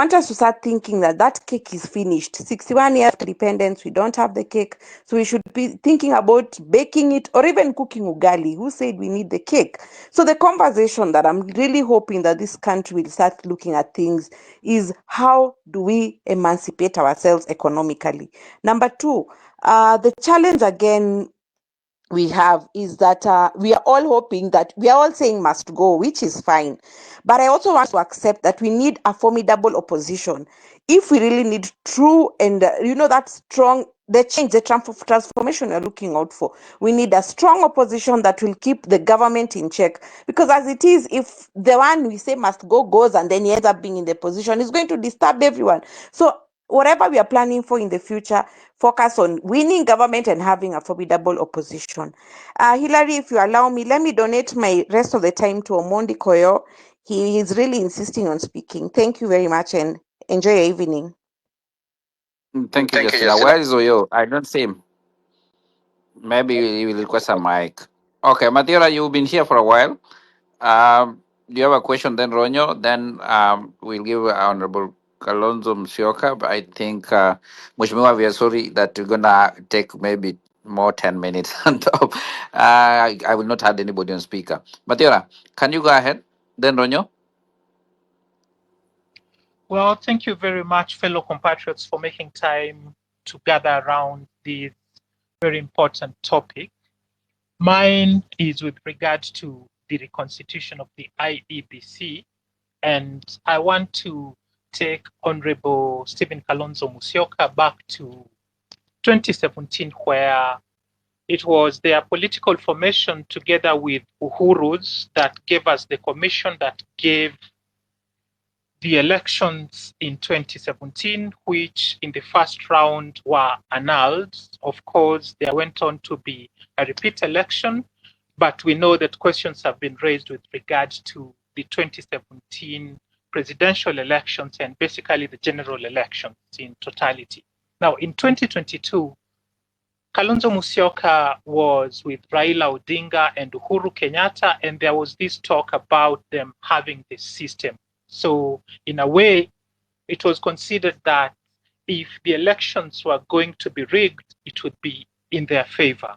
want us to start thinking that that cake is finished. 61 years of independence, we don't have the cake. So we should be thinking about baking it or even cooking ugali. Who said we need the cake? So the conversation that I'm really hoping that this country will start looking at things is how do we emancipate ourselves economically? Number two, the challenge again we have is that we are all hoping that we are all saying must go, which is fine. But I also want to accept that we need a formidable opposition. If we really need true and, that strong, the change, the transformation we're looking out for, we need a strong opposition that will keep the government in check. Because as it is, if the one we say must go goes and then he ends up being in the position, it's going to disturb everyone. So whatever we are planning for in the future, focus on winning government and having a formidable opposition. Hillary, if you allow me, let me donate my rest of the time to Omondi Koyo. He is really insisting on speaking. Thank you very much and enjoy your evening. Thank you, Justina. Where is Oyo? I don't see him. Maybe he will request a mic. Okay, Matiola, you've been here for a while. Do you have a question? Then Ronyo. Then we'll give Honorable Kalonzo Musyoka. But I think Mheshimiwa, we are sorry that we're gonna take maybe more 10 minutes on top. I will not add anybody on speaker. Matiola, can you go ahead? Then Ronyo. Well, thank you very much, fellow compatriots, for making time to gather around this very important topic. Mine is with regard to the reconstitution of the IEBC, and I want to take Honorable Stephen Kalonzo Musyoka back to 2017, where it was their political formation together with Uhuru's that gave us the commission that gave the elections in 2017, which in the first round were annulled. Of course, there went on to be a repeat election, but we know that questions have been raised with regard to the 2017 presidential elections and basically the general elections in totality. Now, in 2022, Kalonzo Musyoka was with Raila Odinga and Uhuru Kenyatta, and there was this talk about them having this system. So in a way, it was considered that if the elections were going to be rigged, it would be in their favor.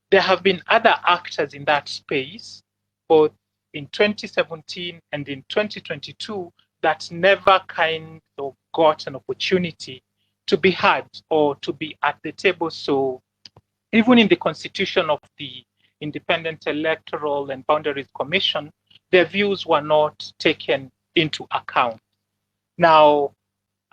There have been other actors in that space, both in 2017 and in 2022, that never kind of got an opportunity to be heard or to be at the table. So even in the constitution of the Independent Electoral and Boundaries Commission, their views were not taken into account. Now,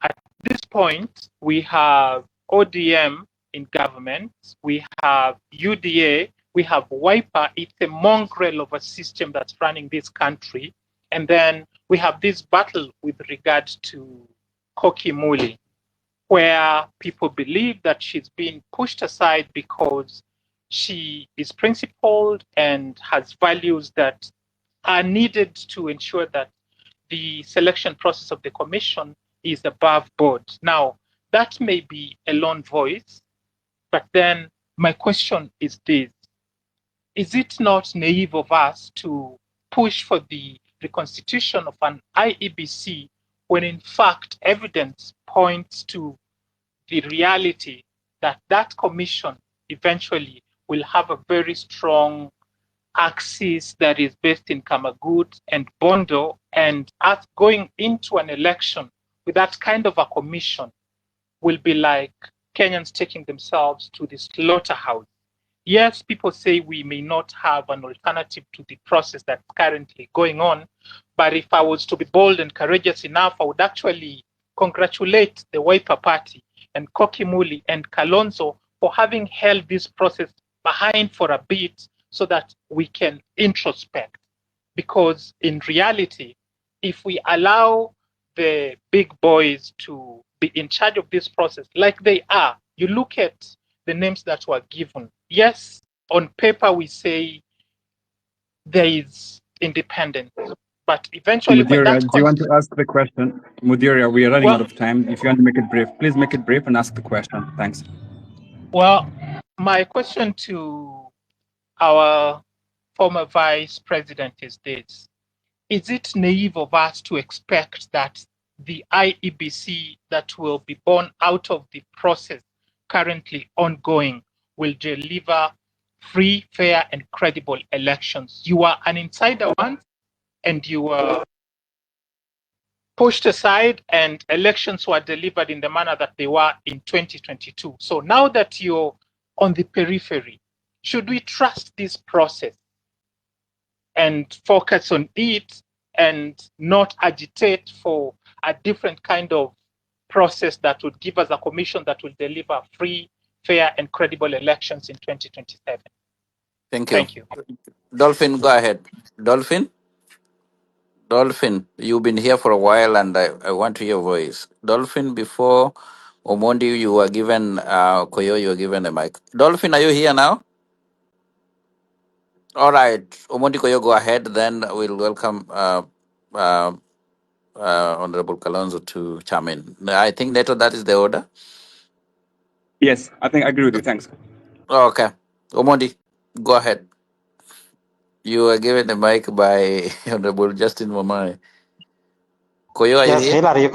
at this point, we have ODM in government, we have UDA, we have WIPA. It's a mongrel of a system that's running this country. And then we have this battle with regard to Koki Muli, where people believe that she's being pushed aside because she is principled and has values that are needed to ensure that the selection process of the commission is above board. Now, that may be a lone voice, but then my question is this: is it not naive of us to push for the reconstitution of an IEBC when in fact evidence points to the reality that that commission eventually will have a very strong axis that is based in Kamagut and Bondo, and us going into an election with that kind of a commission will be like Kenyans taking themselves to the slaughterhouse. Yes, people say we may not have an alternative to the process that's currently going on, but if I was to be bold and courageous enough, I would actually congratulate the Wiper Party and Kokimuli and Kalonzo for having held this process behind for a bit so that we can introspect. Because in reality, if we allow the big boys to be in charge of this process like they are, you look at the names that were given. Yes, on paper we say there is independence, but eventually when Mudiria, that do you want to ask the question? Mudiria, we are running out well, of time. If you want to make it brief, please make it brief and ask the question. Thanks. well, my question to our former vice president is this: is it naive of us to expect that the IEBC that will be born out of the process currently ongoing will deliver free, fair, and credible elections? You are an insider once, and you were pushed aside, and elections were delivered in the manner that they were in 2022. So now that you're on the periphery, should we trust this process and focus on it and not agitate for a different kind of process that would give us a commission that will deliver free, fair, and credible elections in 2027? Thank you. Thank you. Dolphin, go ahead. Dolphin, you've been here for a while and I want to hear your voice. Dolphin, before Omondi, you were given, Koyo, you were given a mic. Dolphin, are you here now? All right. Omondi Koyo, go ahead. Then we'll welcome uh, Honorable Kalonzo to chime in. I think, Neto, that is the order. Yes, I think I agree with you. Thanks. Okay. Omondi, go ahead. You were given the mic by Honorable Justin Momai. Koyo, are you Yes, here? Hillary,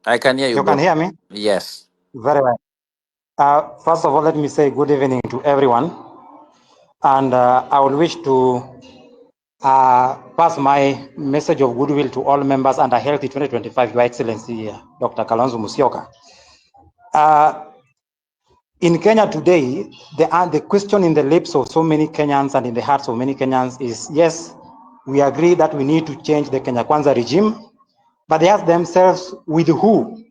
I can hear you, you can bro. hear me Yes. very well. First of all, let me say good evening to everyone, and I would wish to pass my message of goodwill to all members under Healthy 2025, Your Excellency, Dr. Kalonzo Musyoka. In Kenya today, the question in the lips of so many Kenyans and in the hearts of many Kenyans is, yes, we agree that we need to change the Kenya Kwanza regime, but they ask themselves, with who?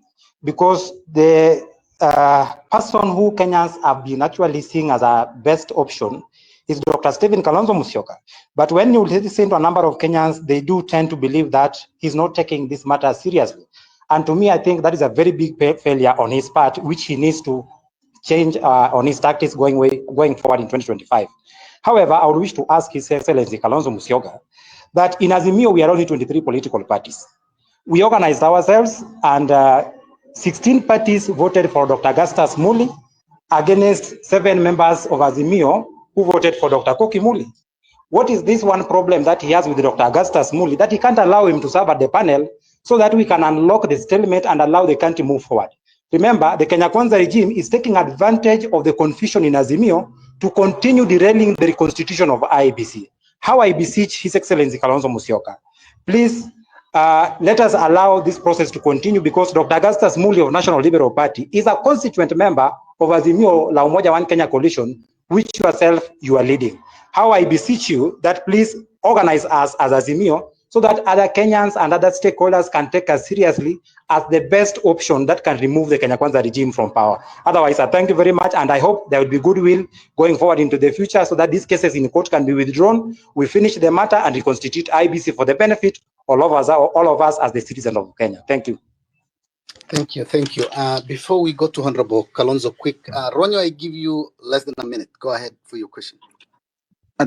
Because the person who Kenyans have been actually seeing as a best option is Dr. Stephen Kalonzo Musyoka. But when you listen to a number of Kenyans, they do tend to believe that he's not taking this matter seriously. And to me, I think that is a very big failure on his part, which he needs to change on his tactics going forward in 2025. However, I would wish to ask His Excellency Kalonzo Musyoka that in Azimio, we are only 23 political parties. We organized ourselves and 16 parties voted for Dr. Augustus Muli against 7 members of Azimio who voted for Dr. Koki Muli. What is this one problem that he has with Dr. Augustus Muli that he can't allow him to serve at the panel so that we can unlock the stalemate and allow the country move forward? Remember, the Kenya Kwanza regime is taking advantage of the confusion in Azimio to continue derailing the reconstitution of IEBC. How I beseech His Excellency Kalonzo Musyoka, please let us allow this process to continue, because Dr. Augustus Muli of National Liberal Party is a constituent member of Azimio La Umoja One Kenya Coalition, which yourself you are leading. How I beseech you that please organize us as Azimio so that other Kenyans and other stakeholders can take us seriously as the best option that can remove the Kenya Kwanza regime from power. Otherwise, I thank you very much, and I hope there will be goodwill going forward into the future so that these cases in court can be withdrawn. We finish the matter and reconstitute IBC for the benefit of all of us as the citizens of Kenya. Thank you. Thank you. Thank you. Before we go to Honorable Kalonzo, quick, Ronyo, I give you less than a minute. Go ahead for your question.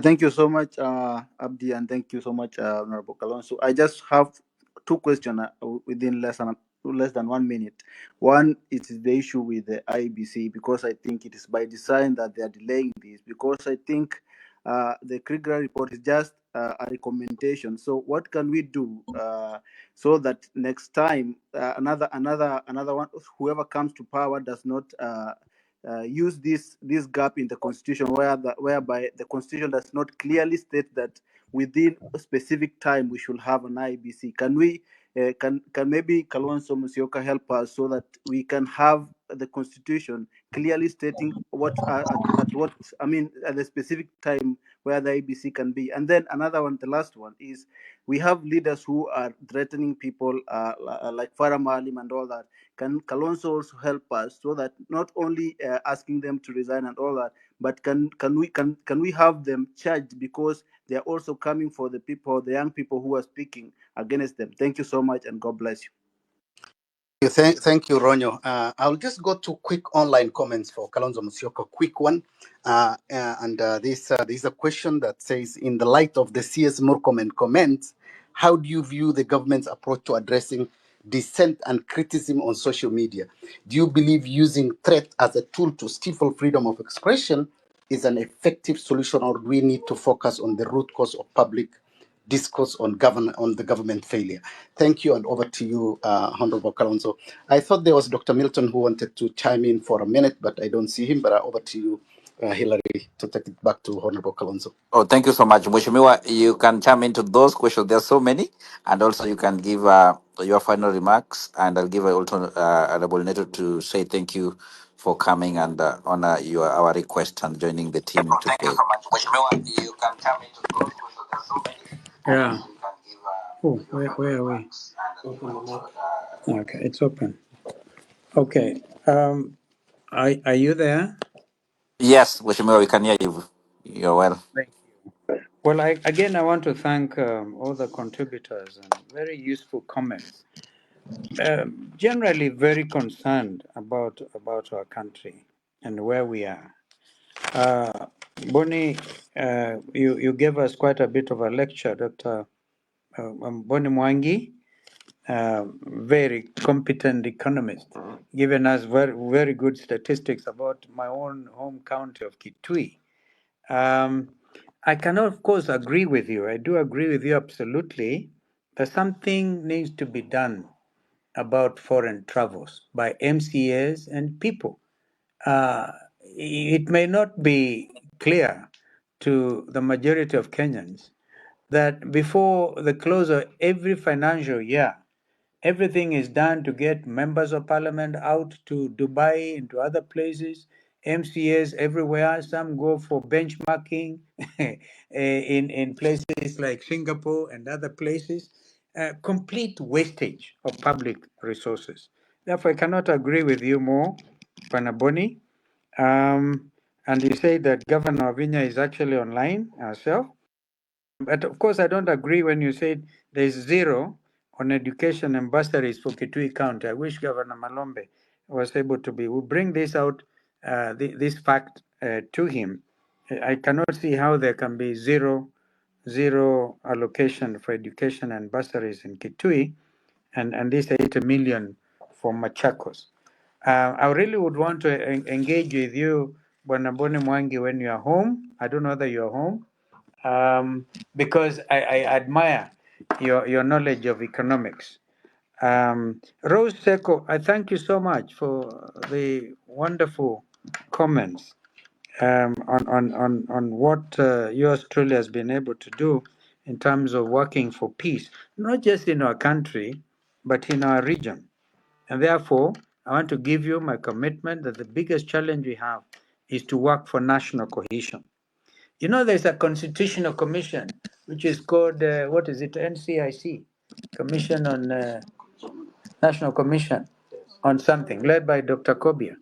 Thank you so much, Abdi, and thank you so much, Honorable Kalonzo. I just have 2 questions within less than 1 minute. One is the issue with the IBC, because I think it is by design that they are delaying this, because I think the Kriegler report is just a recommendation. So what can we do so that next time another one, whoever comes to power, does not use this gap in the constitution whereby the constitution does not clearly state that within a specific time we should have an IBC. Can we can maybe Kalonzo Musyoka help us so that we can have the constitution clearly stating what at what I mean at the specific time where the IBC can be. And then another one, the last one is we have leaders who are threatening people like Farah Maalim and all that. Can Kalonzo also help us so that not only asking them to resign and all that, but can we have them charged because they are also coming for the people, the young people who are speaking against them? Thank you so much, and God bless you. Thank you, Ronyo. I'll just go to quick online comments for Kalonzo Musyoka. Quick one. This is a question that says, in the light of the CS Murkomen comments, how do you view the government's approach to addressing dissent and criticism on social media? Do you believe using threat as a tool to stifle freedom of expression is an effective solution, or do we need to focus on the root cause of public discourse on the government failure? Thank you, and over to you, Honorable Kalonzo. I thought there was Dr. Milton who wanted to chime in for a minute, but I don't see him. But over to you, Hillary, to take it back to Honorable Kalonzo. Oh, thank you so much, Mheshimiwa. You can chime into those questions. There are so many, and also you can give your final remarks, and I'll give also Honorable Neto to say thank you for coming and honor our request and joining the team Oh, today. thank you so much, Mheshimiwa. You can chime into those questions. There are so many. Yeah. Oh, where are we? Okay, it's open. Okay. Are you there? Yes, Mheshimiwa, we can hear you. You're well. Well, I want to thank all the contributors and very useful comments. Generally, very concerned about our country and where we are. Boni, you gave us quite a bit of a lecture, Dr. Boni Mwangi, very competent economist, giving us very good statistics about my own home county of Kitui. I cannot, of course, agree with you. I do agree with you absolutely that something needs to be done about foreign travels by MCAs and people. Uh, it may not be clear to the majority of Kenyans that before the close of every financial year, everything is done to get members of parliament out to Dubai and to other places, MCAs everywhere. Some go for benchmarking in places like Singapore and other places. Complete wastage of public resources. Therefore, I cannot agree with you more, Panaboni. And you say that Governor Vinya is actually online herself. But of course, I don't agree when you said there's zero on education and bursaries for Kitui County. I wish Governor Malombe was able to be. We'll bring this out, this fact to him. I cannot see how there can be zero allocation for education and bursaries in Kitui, and this 80 million for Machakos. I really would want to engage with you, Bwanabone Mwangi, when you are home. I don't know whether you're home, because I admire your knowledge of economics. Rose Seko, I thank you so much for the wonderful comments on what yours truly has been able to do in terms of working for peace, not just in our country, but in our region. And therefore, I want to give you my commitment that the biggest challenge we have is to work for national cohesion. You know, there's a constitutional commission which is called, what is it, NCIC, Commission on National Commission on something, led by Dr. Kobia.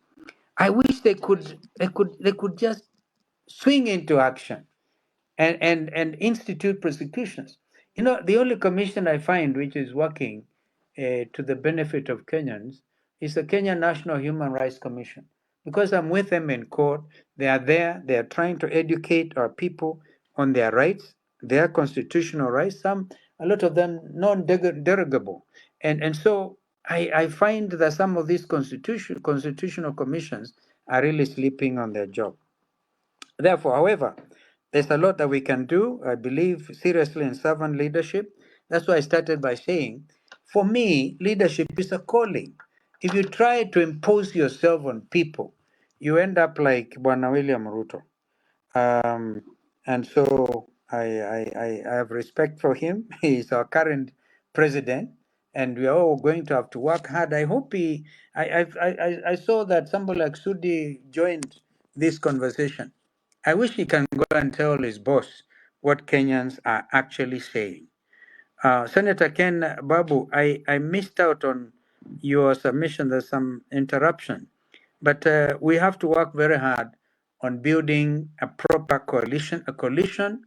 I wish they could just swing into action and institute prosecutions. You know, the only commission I find which is working to the benefit of Kenyans is the Kenya National Human Rights Commission. Because I'm with them in court, they are there, they are trying to educate our people on their rights, their constitutional rights, a lot of them non-derogable. And so I find that some of these constitutional commissions are really sleeping on their job. Therefore, however, there's a lot that we can do. I believe seriously in servant leadership. That's why I started by saying, for me, leadership is a calling. If you try to impose yourself on people, you end up like Bwana William Ruto. Um, and so I have respect for him. He's our current president, and we are all going to have to work hard. I hope he. I saw that somebody like Sudi joined this conversation. I wish he can go and tell his boss what Kenyans are actually saying. Senator Ken Babu, I missed out on your submission. There's some interruption. But we have to work very hard on building a proper coalition, a coalition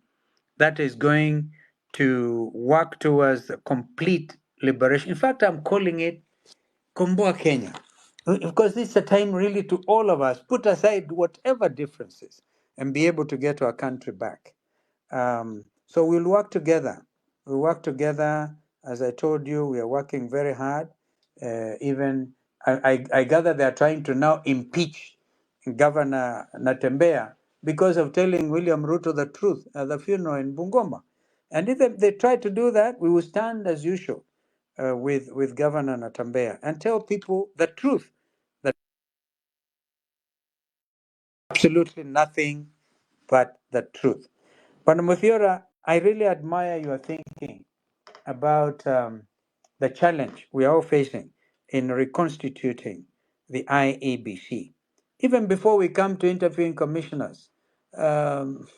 that is going to work towards a complete liberation. In fact, I'm calling it Komboa Kenya. Because this is a time really to all of us put aside whatever differences and be able to get our country back. So we'll work together. We'll work together. As I told you, we are working very hard. Even I gather they are trying to now impeach Governor Natembea because of telling William Ruto the truth at the funeral in Bungoma. And if they try to do that, we will stand as usual with Governor Natembea and tell people the truth, that absolutely nothing but the truth. But Muthiora, I really admire your thinking about the challenge we are all facing in reconstituting the IEBC. Even before we come to interviewing commissioners, um,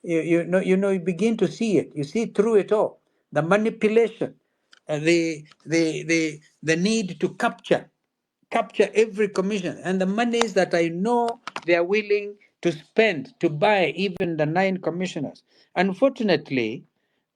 you begin to see it. You see through it all the manipulation, the need to capture every commission, and the monies that I know they are willing to spend to buy even the 9 commissioners. Unfortunately,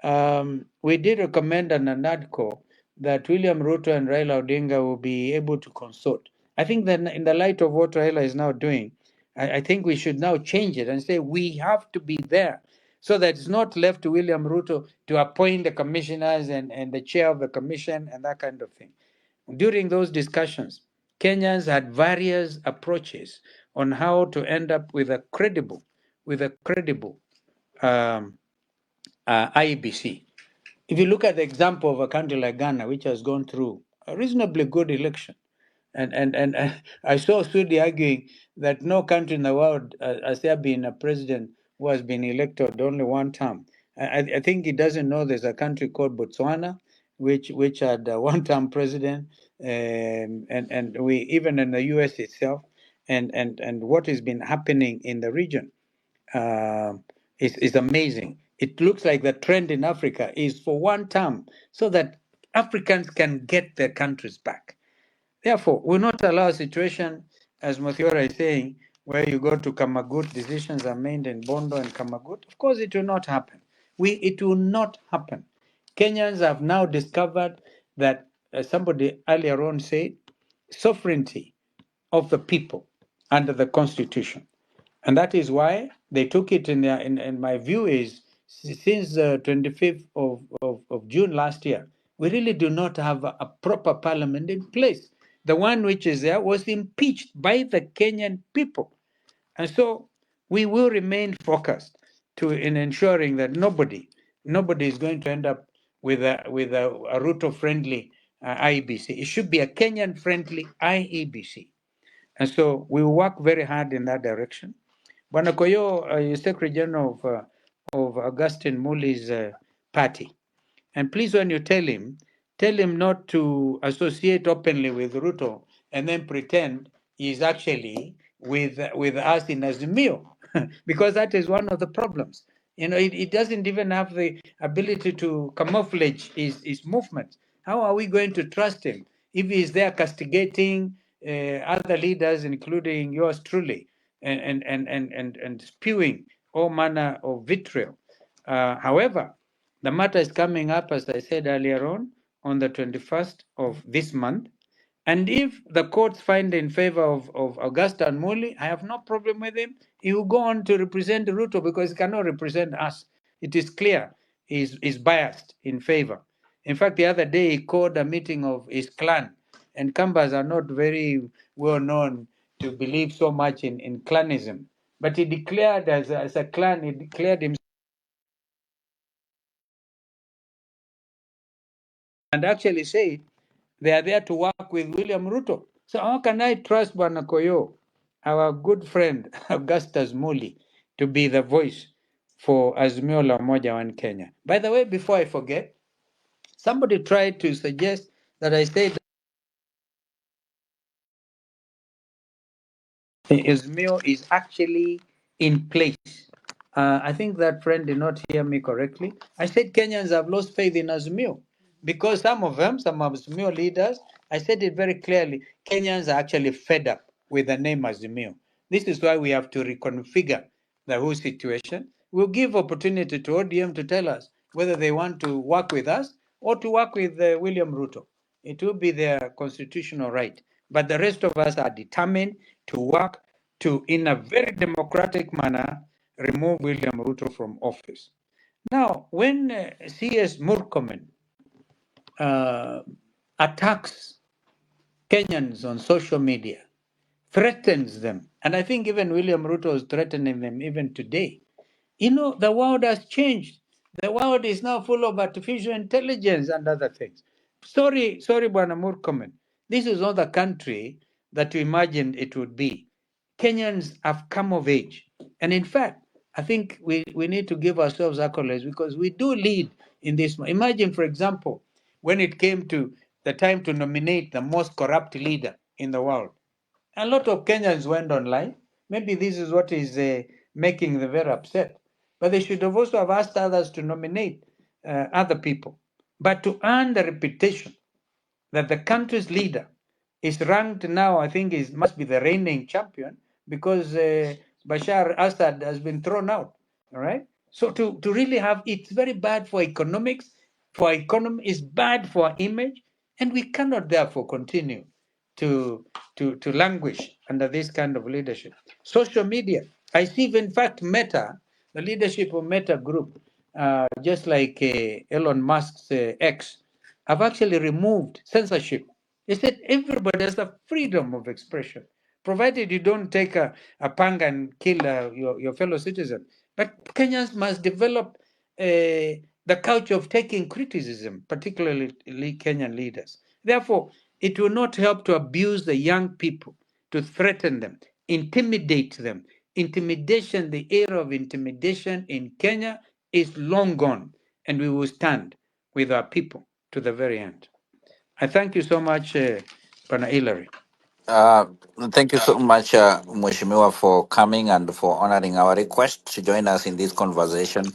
we did recommend an ANADCO that William Ruto and Raila Odinga will be able to consult. I think that in the light of what Raila is now doing, I think we should now change it and say we have to be there so that it's not left to William Ruto to appoint the commissioners and the chair of the commission and that kind of thing. During those discussions, Kenyans had various approaches on how to end up with a credible um, IEBC. If you look at the example of a country like Ghana, which has gone through a reasonably good election, and I saw Sudi arguing that no country in the world has there been a president who has been elected only 1 term. I think he doesn't know there's a country called Botswana, which had a 1 term president, and we even in the U.S. itself, and what has been happening in the region uh, is amazing. It looks like the trend in Africa is for 1 term so that Africans can get their countries back. Therefore, we'll not allow a situation, as Mathiora is saying, where you go to Kamagut, decisions are made in Bondo and Kamagut. Of course, it will not happen. It will not happen. Kenyans have now discovered that, as somebody earlier on said, sovereignty of the people under the Constitution. And that is why they took it in my view is since the 25th of June last year, we really do not have a proper parliament in place. The one which is there was impeached by the Kenyan people. And so we will remain focused in ensuring that nobody is going to end up with a Ruto-friendly IEBC. It should be a Kenyan-friendly IEBC. And so we will work very hard in that direction. Bwana Koyo is Secretary General of Augustine Muli's party. And please, when you tell him not to associate openly with Ruto and then pretend he's actually with us in Azimio, because that is one of the problems. You know, it doesn't even have the ability to camouflage his movements. How are we going to trust him if he's there castigating other leaders, including yours truly, and spewing all manner of vitriol? However, the matter is coming up, as I said earlier on the 21st of this month. And if the courts find in favor of Augusta and Muli, I have no problem with him. He will go on to represent Ruto because he cannot represent us. It is clear he's biased in favor. In fact, the other day he called a meeting of his clan, and Kambas are not very well known to believe so much in clanism. But he declared as a clan, he declared himself and actually said they are there to work with William Ruto. So how can I trust Bwana Koyo our good friend Augustus Muli to be the voice for Azimio la Umoja One Kenya. By the way, before I forget, somebody tried to suggest that I said Azimio is actually in place. I think that friend did not hear me correctly. I said Kenyans have lost faith in Azimio because some of them, some Azimio leaders, I said it very clearly, Kenyans are actually fed up with the name Azimio. This is why we have to reconfigure the whole situation. We'll give opportunity to ODM to tell us whether they want to work with us or to work with William Ruto. It will be their constitutional right. But the rest of us are determined to work to, in a very democratic manner, remove William Ruto from office. Now, when CS Murkomen attacks Kenyans on social media, threatens them, and I think even William Ruto is threatening them even today. You know, the world has changed. The world is now full of artificial intelligence and other things. Sorry, Bwana Murkomen. This is not the country that you imagined it would be. Kenyans have come of age. And in fact, I think we need to give ourselves accolades because we do lead in this. Imagine, for example, when it came to the time to nominate the most corrupt leader in the world. A lot of Kenyans went online. Maybe this is what is making them very upset. But they should have also have asked others to nominate other people. But to earn the reputation that the country's leader is ranked now, I think is must be the reigning champion because Bashar Assad has been thrown out. All right. So to really have it's very bad for economics, for economy, it's bad for our image, and we cannot therefore continue to to languish under this kind of leadership. Social media. I see, in fact, Meta, the leadership of Meta Group, just like Elon Musk's X, have actually removed censorship. They said everybody has the freedom of expression, provided you don't take a pang and kill your fellow citizen. But Kenyans must develop the culture of taking criticism, particularly Kenyan leaders. Therefore, it will not help to abuse the young people, to threaten them, intimidate them. Intimidation, the era of intimidation in Kenya is long gone, and we will stand with our people to the very end. I thank you so much, Pana Hilary. Uh, Thank you so much, Mheshimiwa, for coming and for honoring our request to join us in this conversation.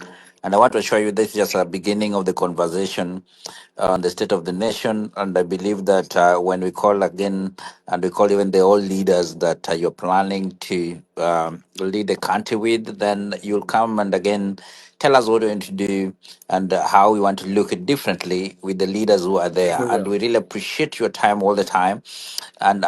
And I want to assure you this is just a beginning of the conversation on the state of the nation. And I believe that when we call again, and we call even the old leaders that you're planning to lead the country with, then you'll come and again tell us what you're going to do and how we want to look at differently with the leaders who are there. We And will. we really appreciate your time all the time. And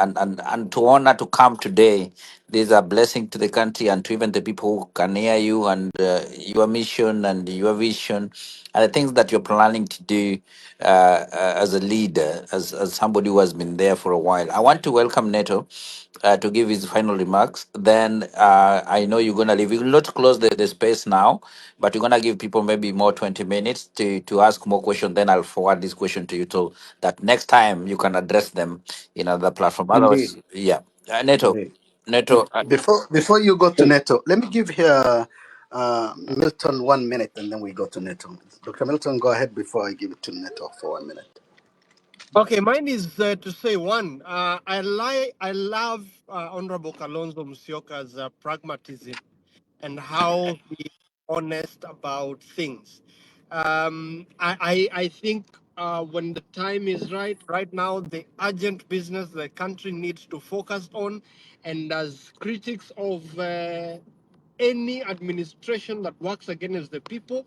to honor to come today, this is a blessing to the country and to even the people who can hear you and your mission and your vision and the things that you're planning to do as a leader, as somebody who has been there for a while. I want to welcome Neto to give his final remarks. Then I know you're going to leave. We will not close the space now, but you're going to give people maybe more 20 minutes to ask more questions. Then I'll forward this question to you so that next time you can address them in another platform. Otherwise, Indeed. yeah. Neto, Indeed. Neto. Before you go to Neto, let me give here Milton 1 minute, and then we go to Neto. Dr. Milton, go ahead before I give it to Neto for 1 minute. Okay, mine is to say one. I love Honorable Kalonzo Musyoka'S pragmatism and how he's honest about things. I think when the time is right now, the urgent business the country needs to focus on, and as critics of any administration that works against the people,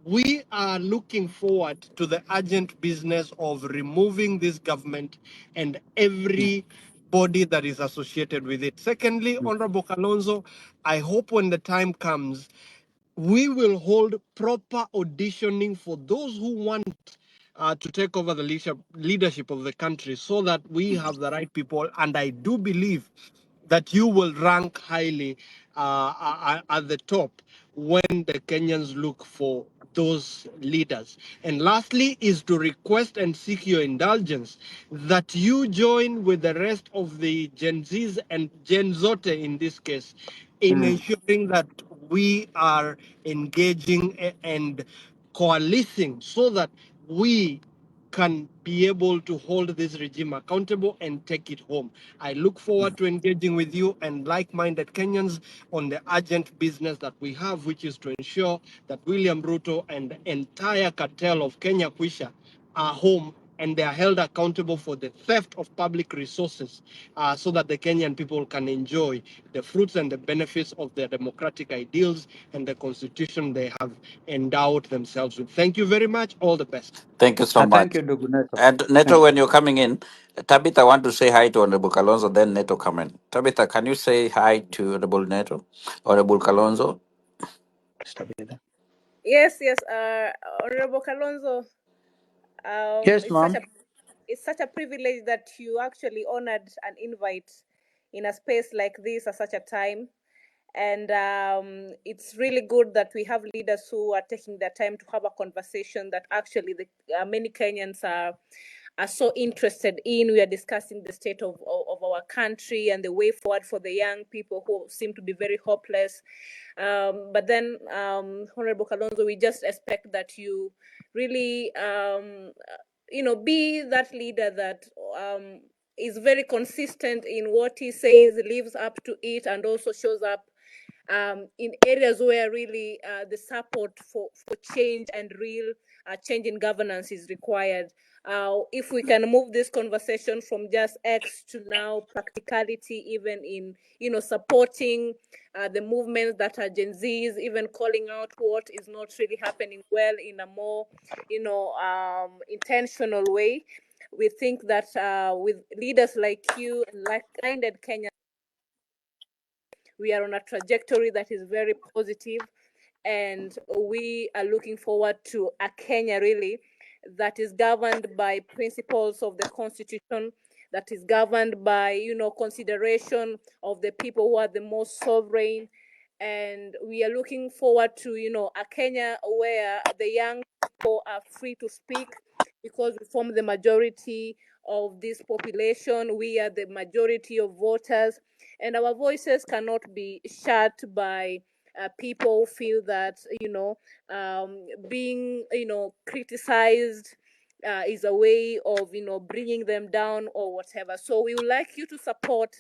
we are looking forward to the urgent business of removing this government and every body that is associated with it. Secondly, Honorable Kalonzo, I hope when the time comes, we will hold proper auditioning for those who want to take over the leadership of the country so that we have the right people. And I do believe that you will rank highly at the top when the Kenyans look for those leaders. And lastly is to request and seek your indulgence that you join with the rest of the Gen Zs and Gen Zote in this case in Mm. ensuring that we are engaging and coalescing so that we can be able to hold this regime accountable and take it home. I look forward to engaging with you and like-minded Kenyans on the urgent business that we have, which is to ensure that William Ruto and the entire cartel of Kenya Kwisha are home and they are held accountable for the theft of public resources so that the Kenyan people can enjoy the fruits and the benefits of their democratic ideals and the constitution they have endowed themselves with. Thank you very much. All the best. Thank you so Thank much. you, Duguneto. And Neto, Thank when you. you're coming in, Tabitha want to say hi to Honorable Kalonzo, then Neto come in. Tabitha, can you say hi to Honorable Neto, Honorable Kalonzo? Stop it there. Yes, yes, Honorable Kalonzo. Yes, ma'am. It's such a privilege that you actually honored an invite in a space like this at such a time. And it's really good that we have leaders who are taking their time to have a conversation that actually many Kenyans are so interested in. We are discussing the state of our country and the way forward for the young people who seem to be very hopeless. But then, Honorable Kalonzo, we just expect that you really, be that leader that is very consistent in what he says, lives up to it, and also shows up in areas where really the support for change and real change in governance is required. If we can move this conversation from just X to now practicality, even in supporting the movements that are Gen Zs, even calling out what is not really happening well in a more intentional way. We think that with leaders like you and like-minded Kenya, we are on a trajectory that is very positive, and we are looking forward to a Kenya really that is governed by principles of the Constitution, that is governed by consideration of the people who are the most sovereign. And we are looking forward to a Kenya where the young people are free to speak, because we form the majority of this population. We are the majority of voters, and our voices cannot be shut by people who feel that being criticized is a way of bringing them down or whatever. So we would like you to support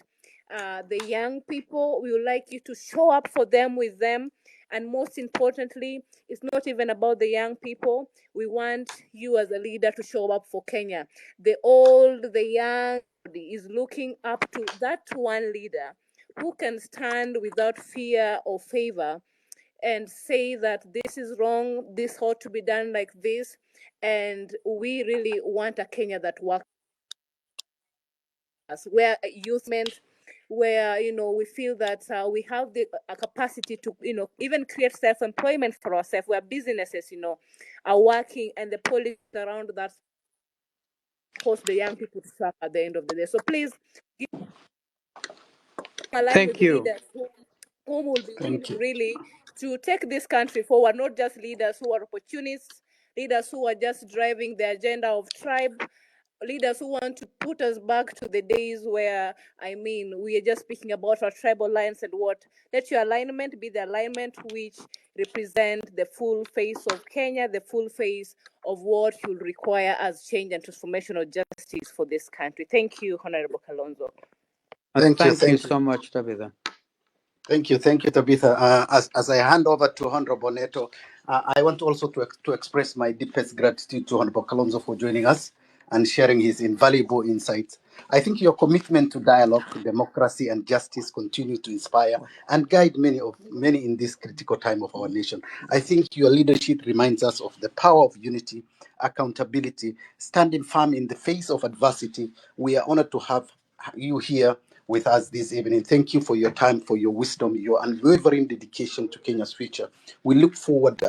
the young people. We would like you to show up for them, with them. And most importantly, it's not even about the young people. We want you as a leader to show up for Kenya. The old, the young is looking up to that one leader who can stand without fear or favor and say that this is wrong, this ought to be done like this. And we really want a Kenya that works, where youth meant, where we feel that we have the capacity to even create self-employment for ourselves, where businesses are working, and the policies around that force the young people to serve at the end of the day. So please align with Thank you. leaders who will be Thank willing you. really to take this country forward, not just leaders who are opportunists, leaders who are just driving the agenda of tribe, leaders who want to put us back to the days where, we are just speaking about our tribal lines and what. Let your alignment be the alignment which represent the full face of Kenya, the full face of what you'll require as change and transformational justice for this country. Thank you, Honorable Kalonzo. Thank you. Thank you Thank you. so much, Tabitha. Thank you, Tabitha. As I hand over to Honorable Neto, I want also to express my deepest gratitude to Honorable Kalonzo for joining us and sharing his invaluable insights. I think your commitment to dialogue, democracy, and justice continue to inspire and guide many in this critical time of our nation. I think your leadership reminds us of the power of unity, accountability, standing firm in the face of adversity. We are honored to have you here with us this evening. Thank you for your time, for your wisdom, your unwavering dedication to Kenya's future. We look forward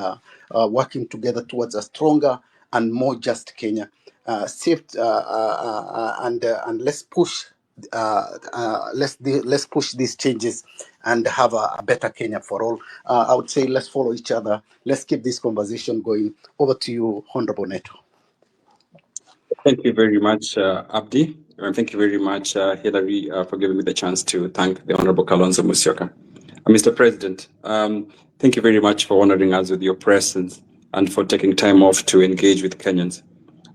working together towards a stronger and more just Kenya. And let's push let's push these changes and have a better Kenya for all. I would say let's follow each other. Let's keep this conversation going. Over to you, Honorable Neto. Thank you very much, Abdi. And thank you very much, Hillary, for giving me the chance to thank the Honorable Kalonzo Musyoka. Mr. President, thank you very much for honoring us with your presence and for taking time off to engage with Kenyans.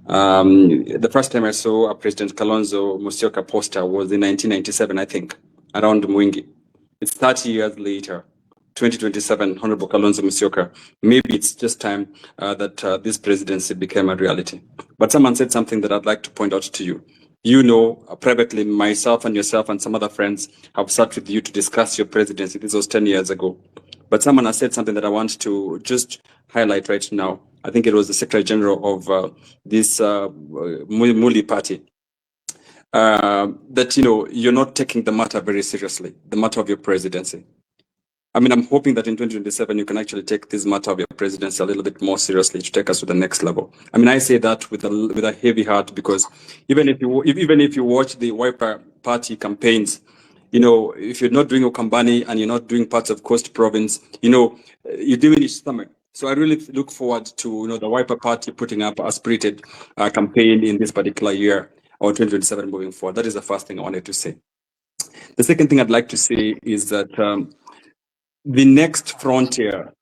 The first time I saw a President Kalonzo Musyoka poster was in 1997, I think, around Mwingi. It's 30 years later, 2027, Honorable Kalonzo Musyoka. Maybe it's just time that this presidency became a reality. But someone said something that I'd like to point out to you. You know, privately, myself and yourself and some other friends have sat with you to discuss your presidency. This was 10 years ago. But someone has said something that I want to just highlight right now. I think it was the Secretary General of this Muli party. That, you know, you're not taking the matter very seriously, the matter of your presidency. I mean, I'm hoping that in 2027, you can actually take this matter of your presidency a little bit more seriously to take us to the next level. I mean, I say that with a heavy heart because even if you watch the Wiper Party campaigns, you know, if you're not doing Okambani and you're not doing parts of Coast Province, you know, you diminish stomach. So I really look forward to, you know, the Wiper Party putting up a spirited campaign in this particular year or 2027 moving forward. That is the first thing I wanted to say. The second thing I'd like to say is that the next frontier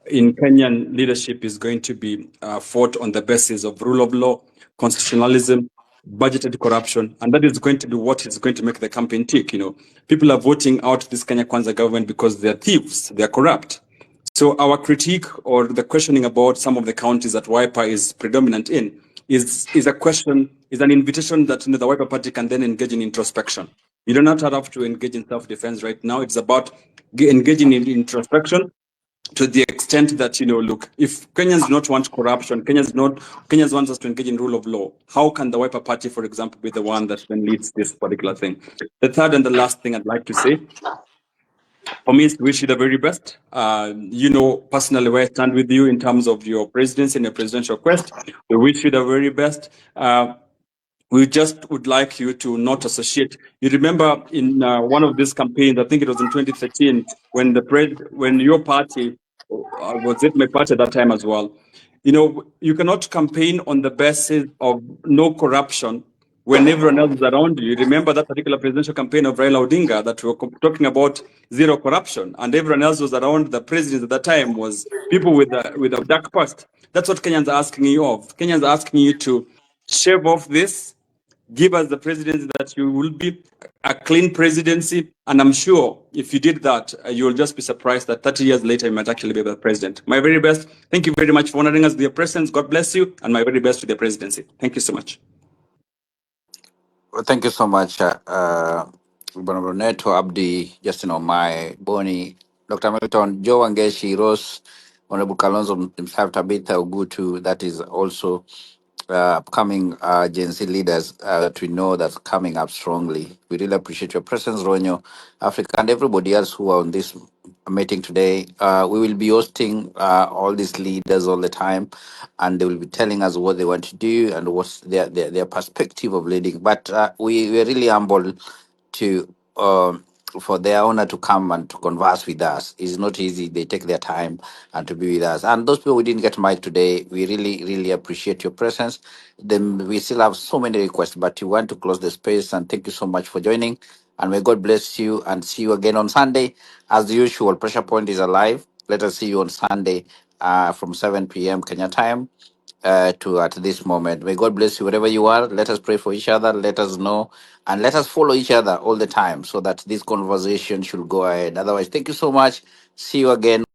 in Kenyan leadership is going to be fought on the basis of rule of law, constitutionalism, budgeted corruption, and that is going to be what is going to make the campaign tick. You know, people are voting out this Kenya Kwanza government because they're thieves, they're corrupt. So our critique or the questioning about some of the counties that Wiper is predominant in is a question, is an invitation that, you know, the Wiper Party can then engage in introspection. You do not have to engage in self-defense right now. It's about engaging in introspection to the extent that, you know, look, if Kenyans do not want corruption, Kenyans want us to engage in rule of law, how can the Wiper Party, for example, be the one that then leads this particular thing? The third and the last thing I'd like to say, for me, is to wish you the very best. You know, personally, where I stand with you in terms of your presidency and your presidential quest. We wish you the very best. We just would like you to not associate. You remember in one of these campaigns, I think it was in 2013, when when your party was it my party at that time as well. You know, you cannot campaign on the basis of no corruption when everyone else is around you. Remember that particular presidential campaign of Raila Odinga that we were talking about zero corruption, and everyone else was around the president at that time was people with a dark past. That's what Kenyans are asking you of. Kenyans are asking you to shave off this, give us the presidency that you will be a clean presidency. And I'm sure if you did that, you'll just be surprised that 30 years later, you might actually be the president. My very best. Thank you very much for honoring us with your presence. God bless you. And my very best to the presidency. Thank you so much. Well, thank you so much, Honorable Neto, Abdi, Justin Omai, Boni, Dr. Milton, Joe Wangeshi, Rose, Honorable Kalonzo himself, Tabitha Ugutu, that is also upcoming Gen Z leaders that we know that's coming up strongly. We really appreciate your presence, Ronyo, Africa, and everybody else who are on this meeting today. We will be hosting all these leaders all the time, and they will be telling us what they want to do and what's their perspective of leading. But we're really humbled to for their honor to come and to converse with us. It's not easy. They take their time and to be with us. And those people we didn't get mic today, we really, really appreciate your presence. Then we still have so many requests, but we want to close the space and thank you so much for joining. And may God bless you and see you again on Sunday. As usual, Pressure Point is alive. Let us see you on Sunday from 7 p.m. Kenya time to at this moment. May God bless you wherever you are. Let us pray for each other. Let us know and let us follow each other all the time so that this conversation should go ahead. Otherwise, thank you so much. See you again.